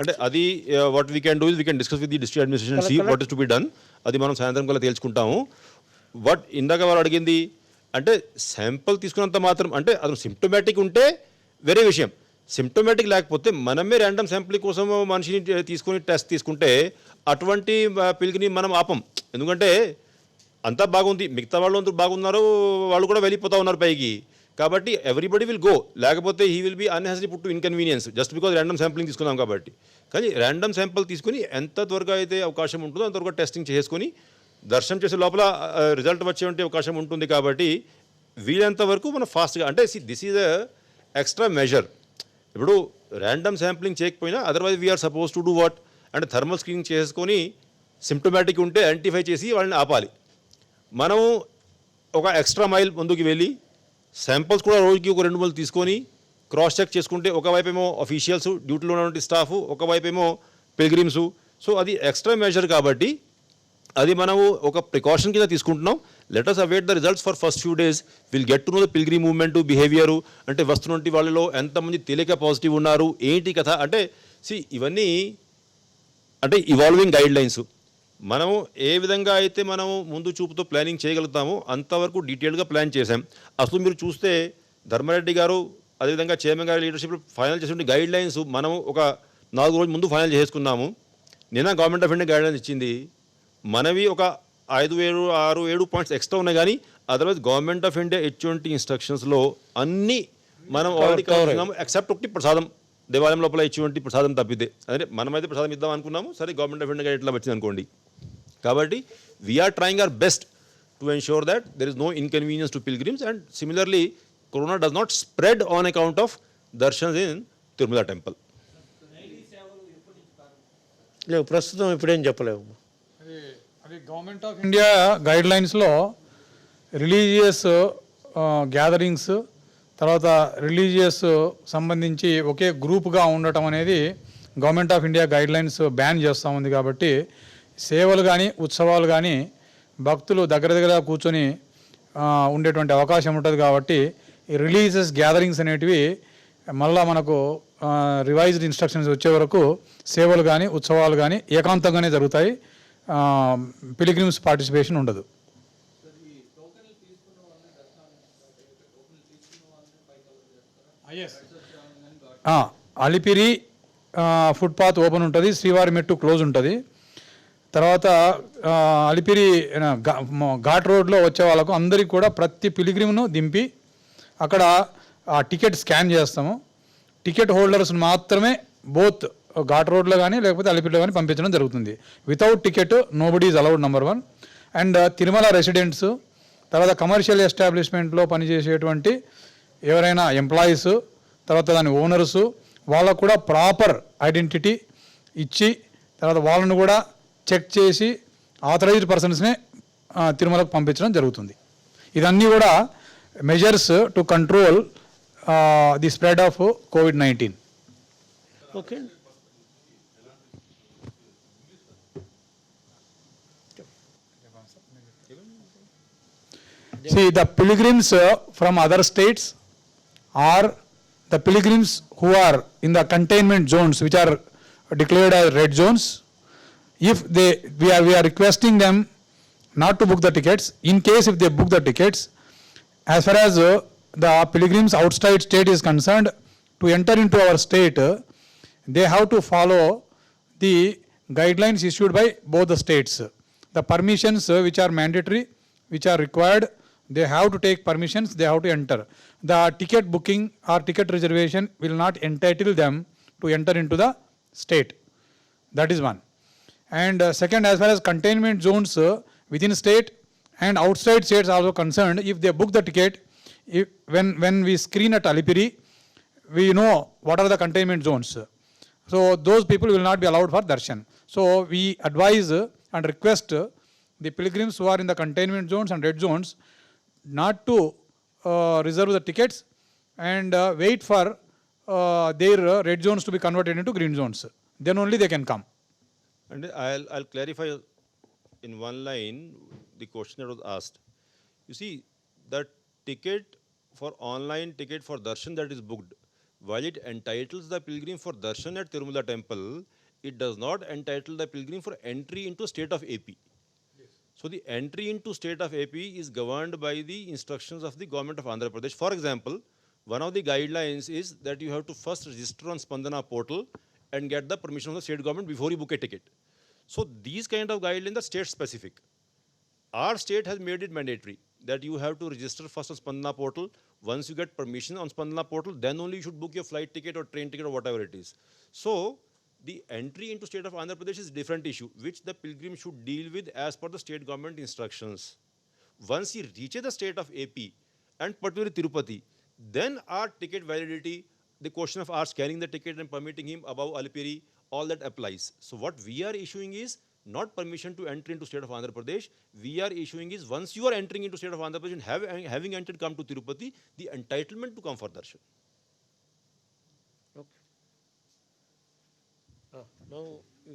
Speaker 2: అంటే అది what we can do is we can discuss with the district administration see what is to be done. అది మనం సాయంత్రం కల్లా తేల్చుకుంటాము. బట్ ఇందాక వాళ్ళు అడిగింది అంటే శాంపుల్ తీసుకున్నంత మాత్రం అంటే అది సిమ్టోమేటిక్ ఉంటే వేరే విషయం. సిమ్టోమేటిక్ లేకపోతే మనమే ర్యాండమ్ శాంపుల్ కోసం మనిషిని తీసుకొని టెస్ట్ తీసుకుంటే అటువంటి పిలికిని మనం ఆపం. ఎందుకంటే అంతా బాగుంది, మిగతా వాళ్ళు అంతా బాగున్నారు, వాళ్ళు కూడా వెళ్ళిపోతూ ఉన్నారు పైకి. కాబట్టి ఎవ్రీబడి విల్ గో, లేకపోతే he will be unnecessary put to inconvenience just because random sampling తీసుకున్నాం కాబట్టి. కానీ ర్యాండమ్ శాంపుల్ తీసుకుని ఎంత త్వరగా అయితే అవకాశం ఉంటుందో అంత త్వరగా టెస్టింగ్ చేసుకొని దర్శనం చేసే లోపల రిజల్ట్ వచ్చే అవకాశం ఉంటుంది. కాబట్టి వీలంత వరకు మనం ఫాస్ట్గా అంటే దిస్ ఈజ్ ఎక్స్ట్రా మెజర్. ఇప్పుడు ర్యాండమ్ శాంప్లింగ్ చేయకపోయినా otherwise we are suppose to do what అంటే థర్మల్ స్క్రీనింగ్ చేసుకొని సిమ్టోమేటిక్ ఉంటే ఐడెంటిఫై చేసి వాళ్ళని ఆపాలి. మనం ఒక ఎక్స్ట్రా మైల్ ముందుకు వెళ్ళి శాంపుల్స్ కూడా రోజుకి ఒక 2 తీసుకొని క్రాస్ చెక్ చేసుకుంటే ఒకవైపు ఏమో అఫీషియల్స్ డ్యూటీలో ఉన్నటువంటి స్టాఫ్, ఒకవైపు ఏమో పిల్గ్రిమ్స్. సో అది ఎక్స్ట్రా మెజర్ కాబట్టి అది మనము ఒక ప్రికాషన్ కింద తీసుకుంటున్నాం. Let us await the results for first few days. We'll get to know the pilgrim movement behaviour అంటే వస్తున్నటువంటి వాళ్ళలో ఎంతమంది తేలిక పాజిటివ్ ఉన్నారు ఏంటి కథ అంటే ఇవన్నీ అంటే ఇవాల్వింగ్ గైడ్ లైన్స్. మనము ఏ విధంగా అయితే మనము ముందు చూపుతో ప్లానింగ్ చేయగలుగుతామో అంతవరకు డీటెయిల్గా ప్లాన్ చేశాం. అసలు మీరు చూస్తే ధర్మారెడ్డి గారు అదేవిధంగా చైర్మన్ గారి లీడర్షిప్లో ఫైనల్ చేసిన గైడ్ లైన్స్ మనం ఒక 4 రోజుల ముందు ఫైనల్ చేసుకున్నాము. నిన్న government of India guide lines ఇచ్చింది. మనవి ఒక 5-6-7 పాయింట్స్ ఎక్స్ట్రా ఉన్నాయి. కానీ అదర్వైజ్ గవర్నమెంట్ ఆఫ్ ఇండియా ఇటువంటి ఇన్స్ట్రక్షన్స్లో అన్నీ మనం ఆల్రెడీ కవర్ చేస్తున్నాము. ఎక్సెప్ట్ ఒకటి ప్రసాదం, దేవాలయం లోపల ఇటువంటి ప్రసాదం తప్పితే. అదే మనమైతే ప్రసాదం ఇద్దాం అనుకున్నాము, సరే గవర్నమెంట్ ఆఫ్ ఇండియా ఇట్లా వచ్చింది అనుకోండి. కాబట్టి we are trying our best to ensure that there is no inconvenience to pilgrims and similarly corona does not spread on account of darshans in Tirumala temple.
Speaker 1: లేవు ప్రస్తుతం ఇప్పుడేం చెప్పలేము.
Speaker 3: అది గవర్నమెంట్ ఆఫ్ ఇండియా గైడ్ లైన్స్లో రిలీజియస్ గ్యాదరింగ్స్ తర్వాత రిలీజియస్ సంబంధించి ఒకే గ్రూప్గా ఉండటం అనేది government of India guidelines ban చేస్తూ ఉంది. కాబట్టి సేవలు కానీ ఉత్సవాలు కానీ భక్తులు దగ్గర కూర్చొని ఉండేటువంటి అవకాశం ఉంటుంది. కాబట్టి ఈ రిలీజియస్ గ్యాదరింగ్స్ అనేటివి మళ్ళీ మనకు రివైజ్డ్ ఇన్స్ట్రక్షన్స్ వచ్చే వరకు సేవలు కానీ ఉత్సవాలు కానీ ఏకాంతంగానే జరుగుతాయి. పిలిగ్రిమ్స్ పార్టిసిపేషన్ ఉండదు. అలిపిరి ఫుట్పాత్ ఓపెన్ ఉంటుంది, శ్రీవారి మెట్టు క్లోజ్ ఉంటుంది. తర్వాత అలిపిరి ఘాట్ రోడ్లో వచ్చే వాళ్ళకు అందరికీ కూడా ప్రతి పిలిగ్రిమ్ను దింపి అక్కడ ఆ టికెట్ స్కాన్ చేస్తాము. టికెట్ హోల్డర్స్ మాత్రమే బోత్ ఘాట్ రోడ్లో కానీ లేకపోతే అలిపిరిలో కానీ పంపించడం జరుగుతుంది. Without ticket nobody is allowed number 1. And Tirumala residents, తర్వాత కమర్షియల్ ఎస్టాబ్లిష్మెంట్లో పనిచేసేటువంటి ఎవరైనా ఎంప్లాయీస్, తర్వాత దాని ఓనర్సు, వాళ్ళకు కూడా ప్రాపర్ ఐడెంటిటీ ఇచ్చి తర్వాత వాళ్ళను కూడా చెక్ చేసి ఆథరైజ్డ్ పర్సన్స్నే తిరుమలకు పంపించడం జరుగుతుంది. ఇదన్నీ కూడా measures to control the spread of COVID-19.
Speaker 1: Okay.
Speaker 3: See, the pilgrims from other states or the pilgrims who are in the containment zones which are declared as red zones, if we are requesting them not to book the tickets. In case if they book the tickets, as far as the pilgrims outside state is concerned, to enter into our state, they have to follow the guidelines issued by both the states. The permissions which are mandatory, which are required, they have to take permissions, they have to enter. The ticket booking or ticket reservation will not entitle them to enter into the state. That is one. And second, as far as containment zones within state and outside states also concerned, if they book the ticket, when we screen at Alipiri, we know what are the containment zones. So those people will not be allowed for darshan. So we advise and request the pilgrims who are in the containment zones and red zones not to reserve the tickets and wait for their red zones to be converted into green zones. Then only they can come.
Speaker 2: And I'll clarify in one line the question that was asked. You see, the ticket for online ticket for darshan that is booked, while it entitles the pilgrim for darshan at Tirumala temple, it does not entitle the pilgrim for entry into state of AP. So the entry into state of AP is governed by the instructions of the government of Andhra Pradesh. For example, one of the guidelines is that you have to first register on Spandana portal and get the permission of the state government before you book a ticket. So these kind of guidelines are state specific. Our state has made it mandatory that you have to register first on Spandana portal. Once you get permission on Spandana portal, then only you should book your flight ticket or train ticket or whatever it is. So the entry into state of Andhra Pradesh is a different issue, which the pilgrim should deal with as per the state government instructions. Once he reaches the state of AP and particularly Tirupati, then our ticket validity, the question of our scanning the ticket and permitting him above Alipiri, all that applies. So what we are issuing is not permission to enter into state of Andhra Pradesh. We are issuing is once you are entering into state of Andhra Pradesh and having entered come to Tirupati, the entitlement to come for darshan.
Speaker 1: Okay. Now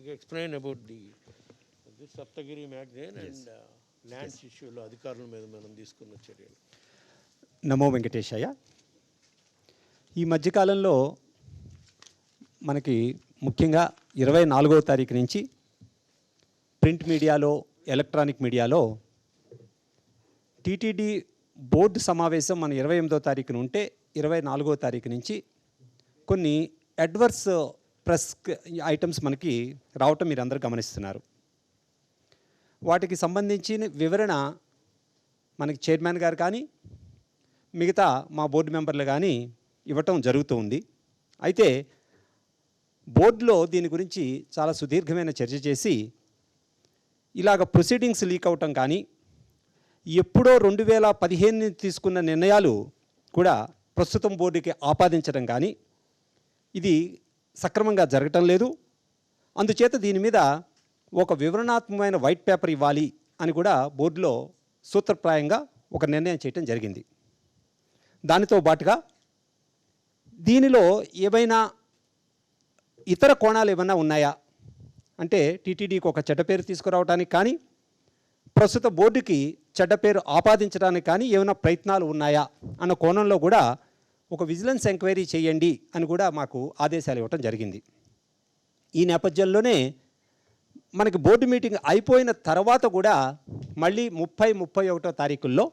Speaker 1: you explain about this Saptagiri magazine and lands ఇష్యూలో అధికారుల మీద మనం తీసుకున్న చర్యలు.
Speaker 4: నమో వెంకటేశయ్య. ఈ మధ్యకాలంలో మనకి ముఖ్యంగా 24వ తారీఖు నుంచి ప్రింట్ మీడియాలో, ఎలక్ట్రానిక్ మీడియాలో టీటీడీ బోర్డు సమావేశం మన 28వ తారీఖున ఉంటే 24వ తారీఖు నుంచి కొన్ని అడ్వర్స్ ప్రెస్ ఐటమ్స్ మనకి రావటం మీరు అందరూ గమనిస్తున్నారు. వాటికి సంబంధించిన వివరణ మనకి చైర్మన్ గారు కానీ మిగతా మా బోర్డు మెంబర్లు కానీ ఇవ్వటం జరుగుతూ ఉంది. అయితే బోర్డులో దీని గురించి చాలా సుదీర్ఘమైన చర్చ చేసి ఇలాగ ప్రొసీడింగ్స్ లీక్ అవటం కానీ ఎప్పుడో 2015 తీసుకున్న నిర్ణయాలు కూడా ప్రస్తుతం బోర్డుకి ఆపాదించడం కానీ ఇది సక్రమంగా జరగటం లేదు. అందుచేత దీని మీద ఒక వివరణాత్మకమైన వైట్ పేపర్ ఇవ్వాలి అని కూడా బోర్డులో సూత్రప్రాయంగా ఒక నిర్ణయం చేయటం జరిగింది. దానితో పాటుగా దీనిలో ఏవైనా ఇతర కోణాలు ఏమైనా ఉన్నాయా అంటే టీటీడీకి ఒక చెడ్డ పేరు తీసుకురావడానికి కానీ ప్రస్తుత బోర్డుకి చెడ్డ పేరు ఆపాదించడానికి కానీ ఏమైనా ప్రయత్నాలు ఉన్నాయా అన్న కోణంలో కూడా ఒక విజిలెన్స్ ఎంక్వైరీ చేయండి అని కూడా మాకు ఆదేశాలు ఇవ్వటం జరిగింది. ఈ నేపథ్యంలోనే మనకి బోర్డు మీటింగ్ అయిపోయిన తర్వాత కూడా మళ్ళీ 30, 31 తారీఖుల్లో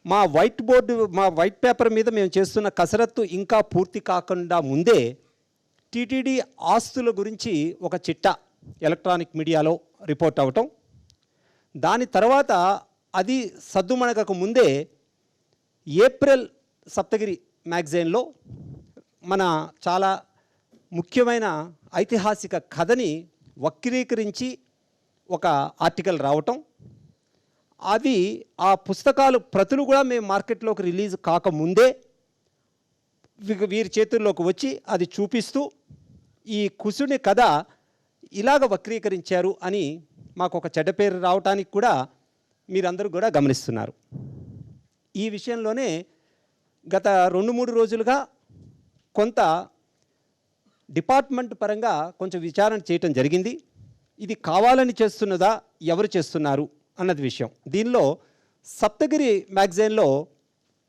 Speaker 4: మా వైట్ పేపర్ మీద మేము చేస్తున్న కసరత్తు ఇంకా పూర్తి కాకుండా ముందే టీటీడీ ఆస్తుల గురించి ఒక చిట్టా ఎలక్ట్రానిక్ మీడియాలో రిపోర్ట్ అవ్వటం, దాని తర్వాత అది సద్దుమణగక ముందే ఏప్రిల్ సప్తగిరి మ్యాగజైన్లో మన చాలా ముఖ్యమైన ఐతిహాసిక కథని వక్రీకరించి ఒక ఆర్టికల్ రావటం, అవి ఆ పుస్తకాలు ప్రతులు కూడా మేము మార్కెట్లోకి రిలీజ్ కాకముందే వీరి చేతుల్లోకి వచ్చి అది చూపిస్తూ ఈ కుసుని కథ ఇలాగ వక్రీకరించారు అని మాకు ఒక చెడ్డ పేరు రావటానికి కూడా మీరందరూ కూడా గమనిస్తున్నారు. ఈ విషయంలోనే గత 2-3 రోజులుగా కొంత డిపార్ట్మెంట్ పరంగా కొంచెం విచారణ చేయటం జరిగింది. ఇది కావాలని చేస్తున్నదా, ఎవరు చేస్తున్నారు అన్నది విషయం. దీనిలో సప్తగిరి మ్యాగజైన్లో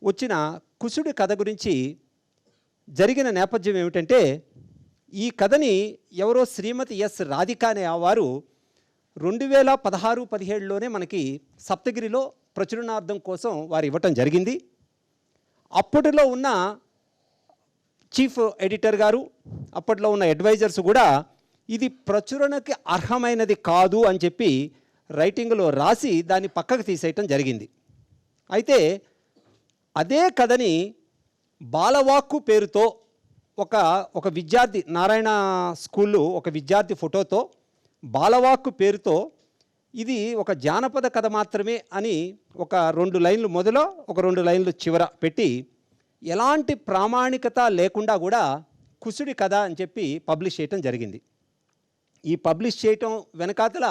Speaker 4: వచ్చిన కుసుడి కథ గురించి జరిగిన నేపథ్యం ఏమిటంటే, ఈ కథని ఎవరో శ్రీమతి ఎస్ రాధిక అనే వారు 2016-17లోనే మనకి సప్తగిరిలో ప్రచురణార్థం కోసం వారు ఇవ్వటం జరిగింది. అప్పటిలో ఉన్న చీఫ్ ఎడిటర్ గారు, అప్పట్లో ఉన్న అడ్వైజర్స్ కూడా ఇది ప్రచురణకి అర్హమైనది కాదు అని చెప్పి రైటింగ్లో రాసి దాన్ని పక్కకు తీసేయటం జరిగింది. అయితే అదే కథని బాలవాక్కు పేరుతో ఒక విద్యార్థి, నారాయణ స్కూల్లో ఒక విద్యార్థి ఫోటోతో బాలవాక్కు పేరుతో ఇది ఒక జానపద కథ మాత్రమే అని ఒక 2 లైన్లు మొదలో ఒక 2 లైన్లు చివర పెట్టి ఎలాంటి ప్రామాణికత లేకుండా కూడా కుసుడి కథ అని చెప్పి పబ్లిష్ చేయటం జరిగింది. ఈ పబ్లిష్ చేయటం వెనకాతల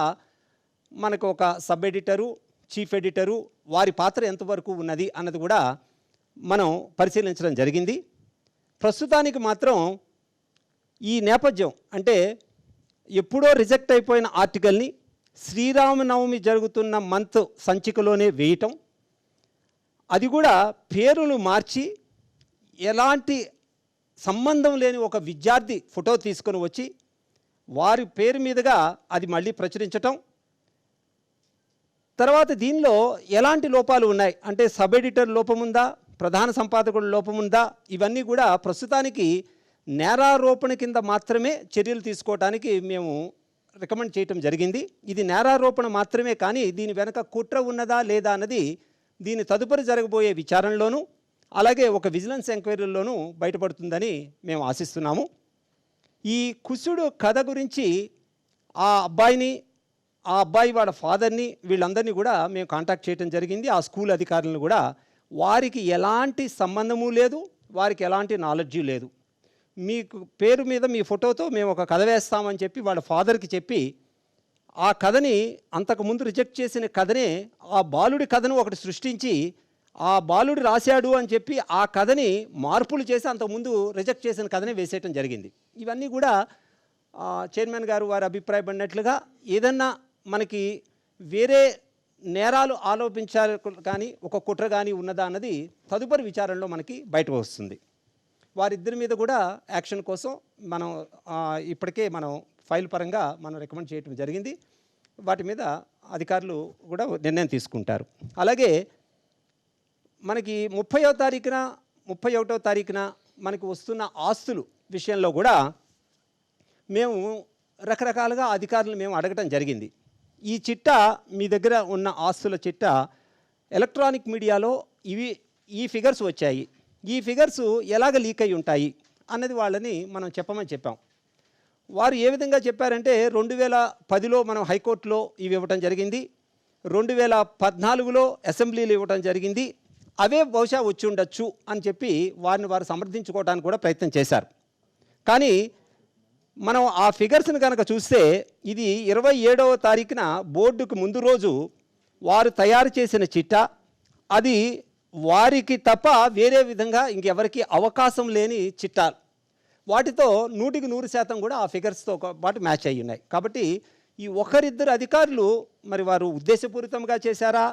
Speaker 4: మనకు ఒక సబ్ ఎడిటరు, చీఫ్ ఎడిటరు, వారి పాత్ర ఎంతవరకు ఉన్నది అన్నది కూడా మనం పరిశీలించడం జరిగింది. ప్రస్తుతానికి మాత్రం ఈ నేపథ్యం అంటే ఎప్పుడో రిజెక్ట్ అయిపోయిన ఆర్టికల్ని శ్రీరామనవమి జరుగుతున్న మంత్ సంచికలోనే వేయటం, అది కూడా పేరును మార్చి ఎలాంటి సంబంధం లేని ఒక విద్యార్థి ఫోటో తీసుకొని వచ్చి వారి పేరు మీదుగా అది మళ్ళీ ప్రచురించటం. తర్వాత దీనిలో ఎలాంటి లోపాలు ఉన్నాయి అంటే సబ్ ఎడిటర్ లోపముందా, ప్రధాన సంపాదకుడు లోపముందా, ఇవన్నీ కూడా ప్రస్తుతానికి నేరారోపణ కింద మాత్రమే చర్యలు తీసుకోవడానికి మేము రికమెండ్ చేయటం జరిగింది. ఇది నేరారోపణ మాత్రమే, కానీ దీని వెనక కుట్ర ఉన్నదా లేదా అన్నది దీని తదుపరి జరగబోయే విచారణలోనూ అలాగే ఒక విజిలెన్స్ ఎంక్వైరీలోనూ బయటపడుతుందని మేము ఆశిస్తున్నాము. ఈ కుసుడు కథ గురించి ఆ అబ్బాయి వాళ్ళ ఫాదర్ని వీళ్ళందరినీ కూడా మేము కాంటాక్ట్ చేయడం జరిగింది. ఆ స్కూల్ అధికారులను కూడా వారికి ఎలాంటి సంబంధము లేదు, వారికి ఎలాంటి నాలెడ్జి లేదు. మీకు పేరు మీద మీ ఫోటోతో మేము ఒక కథ వేస్తామని చెప్పి వాళ్ళ ఫాదర్కి చెప్పి ఆ కథని అంతకుముందు రిజెక్ట్ చేసిన కథనే ఆ బాలుడి కథను ఒకటి సృష్టించి ఆ బాలుడు రాశాడు అని చెప్పి ఆ కథని మార్పులు చేసి అంతకుముందు రిజెక్ట్ చేసిన కథనే వేసేయటం జరిగింది. ఇవన్నీ కూడా చైర్మన్ గారు వారి అభిప్రాయపడినట్లుగా ఏదన్నా మనకి వేరే నేరాలు ఆరోపించారు కానీ ఒక కుట్ర కానీ ఉన్నదా అన్నది తదుపరి విచారణలో మనకి బయటకు వస్తుంది. వారిద్దరి మీద కూడా యాక్షన్ కోసం మనం ఇప్పటికే మనం ఫైల్ పరంగా మనం రికమెండ్ చేయడం జరిగింది. వాటి మీద అధికారులు కూడా నిర్ణయం తీసుకుంటారు. అలాగే మనకి 30వ తారీఖున 31వ తారీఖున మనకు వస్తున్న ఆస్తులు విషయంలో కూడా మేము రకరకాలుగా అధికారులు మేము అడగటం జరిగింది. ఈ చిట్టా మీ దగ్గర ఉన్న ఆస్తుల చిట్టా ఎలక్ట్రానిక్ మీడియాలో ఈ ఫిగర్స్ వచ్చాయి, ఈ ఫిగర్స్ ఎలాగ లీక్ అయి ఉంటాయి అన్నది వాళ్ళని మనం చెప్పమని చెప్పాం. వారు ఏ విధంగా చెప్పారంటే 2010లో మనం హైకోర్టులో ఇవి ఇవ్వటం జరిగింది, 2014లో అసెంబ్లీలో ఇవ్వటం జరిగింది, అవే బహుశా వచ్చి ఉండొచ్చు అని చెప్పి వారు సమర్థించుకోవడానికి కూడా ప్రయత్నం చేశారు. కానీ మనం ఆ ఫిగర్స్ని కనుక చూస్తే ఇది 27వ తారీఖున బోర్డుకు ముందు రోజు వారు తయారు చేసిన చిట్టా, అది వారికి తప్ప వేరే విధంగా ఇంకెవరికి అవకాశం లేని చిట్టాలు, వాటితో 100% కూడా ఆ ఫిగర్స్తో పాటు మ్యాచ్ అయ్యి ఉన్నాయి. కాబట్టి ఈ ఒకరిద్దరు అధికారులు మరి వారు ఉద్దేశపూరితంగా చేశారా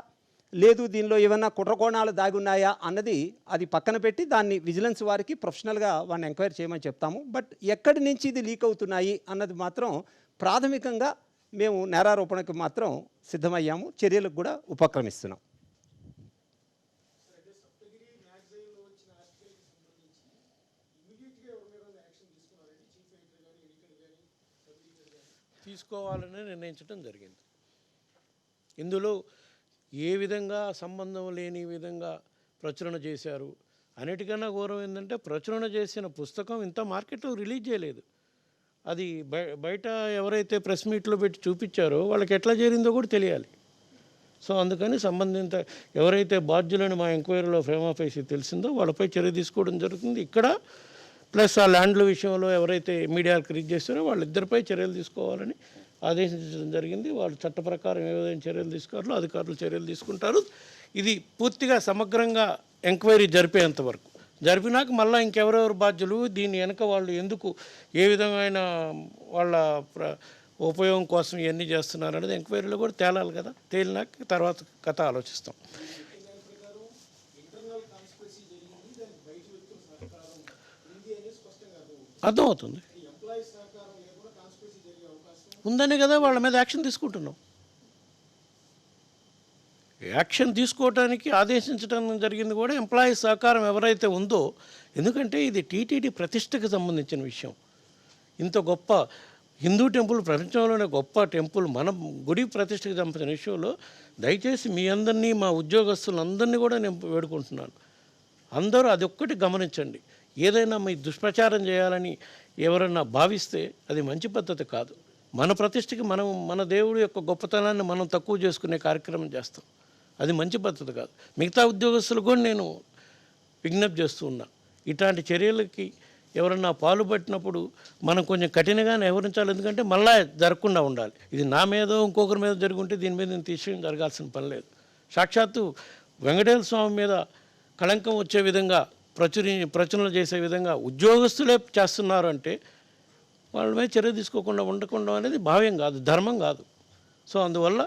Speaker 4: లేదు దీనిలో ఏమైనా కుట్రకోణాలు దాగి ఉన్నాయా అన్నది అది పక్కన పెట్టి దాన్ని విజిలెన్స్ వారికి ప్రొఫెషనల్గా వాడిని ఎంక్వైరీ చేయమని చెప్తాము. బట్ ఎక్కడి నుంచి ఇది లీక్ అవుతున్నాయి అన్నది మాత్రం ప్రాథమికంగా మేము నేరారోపణకు మాత్రం సిద్ధమయ్యాము, చర్యలకు కూడా ఉపక్రమిస్తున్నాం.
Speaker 1: తీసుకోవాలని నిర్ణయించడం జరిగింది. ఇందులో ఏ విధంగా సంబంధం లేని విధంగా ప్రచురణ చేశారు. అన్నిటికన్నా గౌరవం ఏంటంటే ప్రచురణ చేసిన పుస్తకం ఇంత మార్కెట్లో రిలీజ్ చేయలేదు. అది బయట ఎవరైతే ప్రెస్ మీట్లో పెట్టి చూపించారో వాళ్ళకి ఎట్లా చేరిందో కూడా తెలియాలి. సో అందుకని సంబంధిత ఎవరైతే బాధ్యులని మా ఎంక్వైరీలో ఫ్రేమ్ ఆఫ్ ఐసీ తెలిసిందో వాళ్ళపై చర్య తీసుకోవడం జరుగుతుంది. ఇక్కడ ప్లస్ ఆ ల్యాండ్ల విషయంలో ఎవరైతే మీడియాకు రీచ్ చేస్తారో వాళ్ళిద్దరిపై చర్యలు తీసుకోవాలని ఆదేశించడం జరిగింది. వాళ్ళు చట్ట ప్రకారం ఏ విధంగా చర్యలు తీసుకోవాలో అధికారులు చర్యలు తీసుకుంటారు. ఇది పూర్తిగా సమగ్రంగా ఎంక్వైరీ జరిపేంతవరకు జరిపినాక మళ్ళీ ఇంకెవరెవరు బాధ్యులు, దీని వెనక వాళ్ళు ఎందుకు ఏ విధమైన వాళ్ళ ఉపయోగం కోసం ఇవన్నీ చేస్తున్నారు అనేది ఎంక్వైరీలో కూడా తేలాలి కదా. తేలినాక తర్వాత కథ ఆలోచిస్తాం. అర్థమవుతుంది ఉందనే కదా వాళ్ళ మీద యాక్షన్ తీసుకుంటున్నాం. యాక్షన్ తీసుకోవడానికి ఆదేశించడం జరిగింది కూడా ఎంప్లాయీస్ సహకారం ఎవరైతే ఉందో. ఎందుకంటే ఇది టీటీడీ ప్రతిష్టకు సంబంధించిన విషయం. ఇంత గొప్ప హిందూ టెంపుల్, ప్రపంచంలోనే గొప్ప టెంపుల్, మన గుడి ప్రతిష్టకు సంబంధించిన విషయంలో దయచేసి మీ అందరినీ, మా ఉద్యోగస్తులందరినీ కూడా నేను వేడుకుంటున్నాను. అందరూ అది ఒక్కటి గమనించండి. ఏదైనా మీ దుష్ప్రచారం చేయాలని ఎవరన్నా భావిస్తే అది మంచి పద్ధతి కాదు. మన ప్రతిష్టకి మన దేవుడి యొక్క గొప్పతనాన్ని మనం తక్కువ చేసుకునే కార్యక్రమం చేస్తాం. అది మంచి పద్ధతి కాదు. మిగతా ఉద్యోగస్తులు కూడా నేను విజ్ఞప్తి చేస్తూ ఉన్నా. ఇట్లాంటి చర్యలకి ఎవరన్నా పాల్పట్టినప్పుడు మనం కొంచెం కఠినంగానే వ్యవహరించాలి. ఎందుకంటే మళ్ళా జరగకుండా ఉండాలి. ఇది నా మీదో ఇంకొకరి మీద జరుగుంటే దీని మీద నేను తీసేయం జరగాల్సిన పని లేదు. సాక్షాత్తు వెంకటేశ్వర స్వామి మీద కళంకం వచ్చే విధంగా ప్రచురణ చేసే విధంగా ఉద్యోగస్తులే చేస్తున్నారు అంటే వాళ్ళ మీద చర్య తీసుకోకుండా ఉండకుండా అనేది భావ్యం కాదు, ధర్మం కాదు. సో అందువల్ల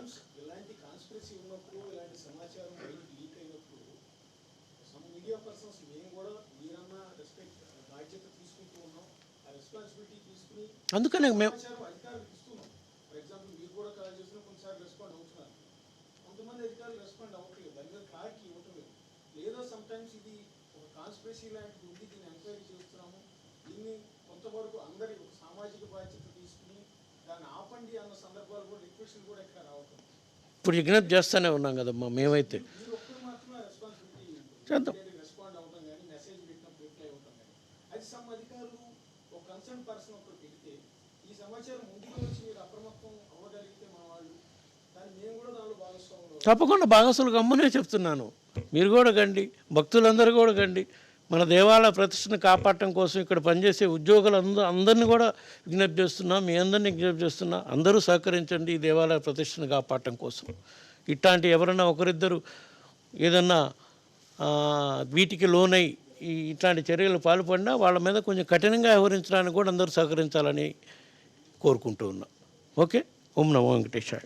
Speaker 1: అందుకనే మేము ఇప్పుడు విజ్ఞప్తి చేస్తూనే ఉన్నాం కదమ్మా. మేమైతే చేద్దాం. తప్పకుండా భాగస్వాములు గమ్మునే చెప్తున్నాను. మీరు కూడా గండి, భక్తులందరూ కూడా గండి. మన దేవాలయ ప్రతిష్టను కాపాడటం కోసం ఇక్కడ పనిచేసే అందరినీ కూడా విజ్ఞప్తి చేస్తున్నా, మీ అందరినీ విజ్ఞప్తి చేస్తున్నా. అందరూ సహకరించండి ఈ దేవాలయ ప్రతిష్టను కాపాడటం కోసం. ఇట్లాంటి ఎవరన్నా ఒకరిద్దరు ఏదన్నా వీటికి లోనై ఇట్లాంటి చర్యలు పాల్పడినా వాళ్ళ మీద కొంచెం కఠినంగా వ్యవహరించడానికి కూడా అందరూ సహకరించాలని కోరుకుంటూ ఉన్నా. ఓకే. ఓం నమో వెంకటేశాయ.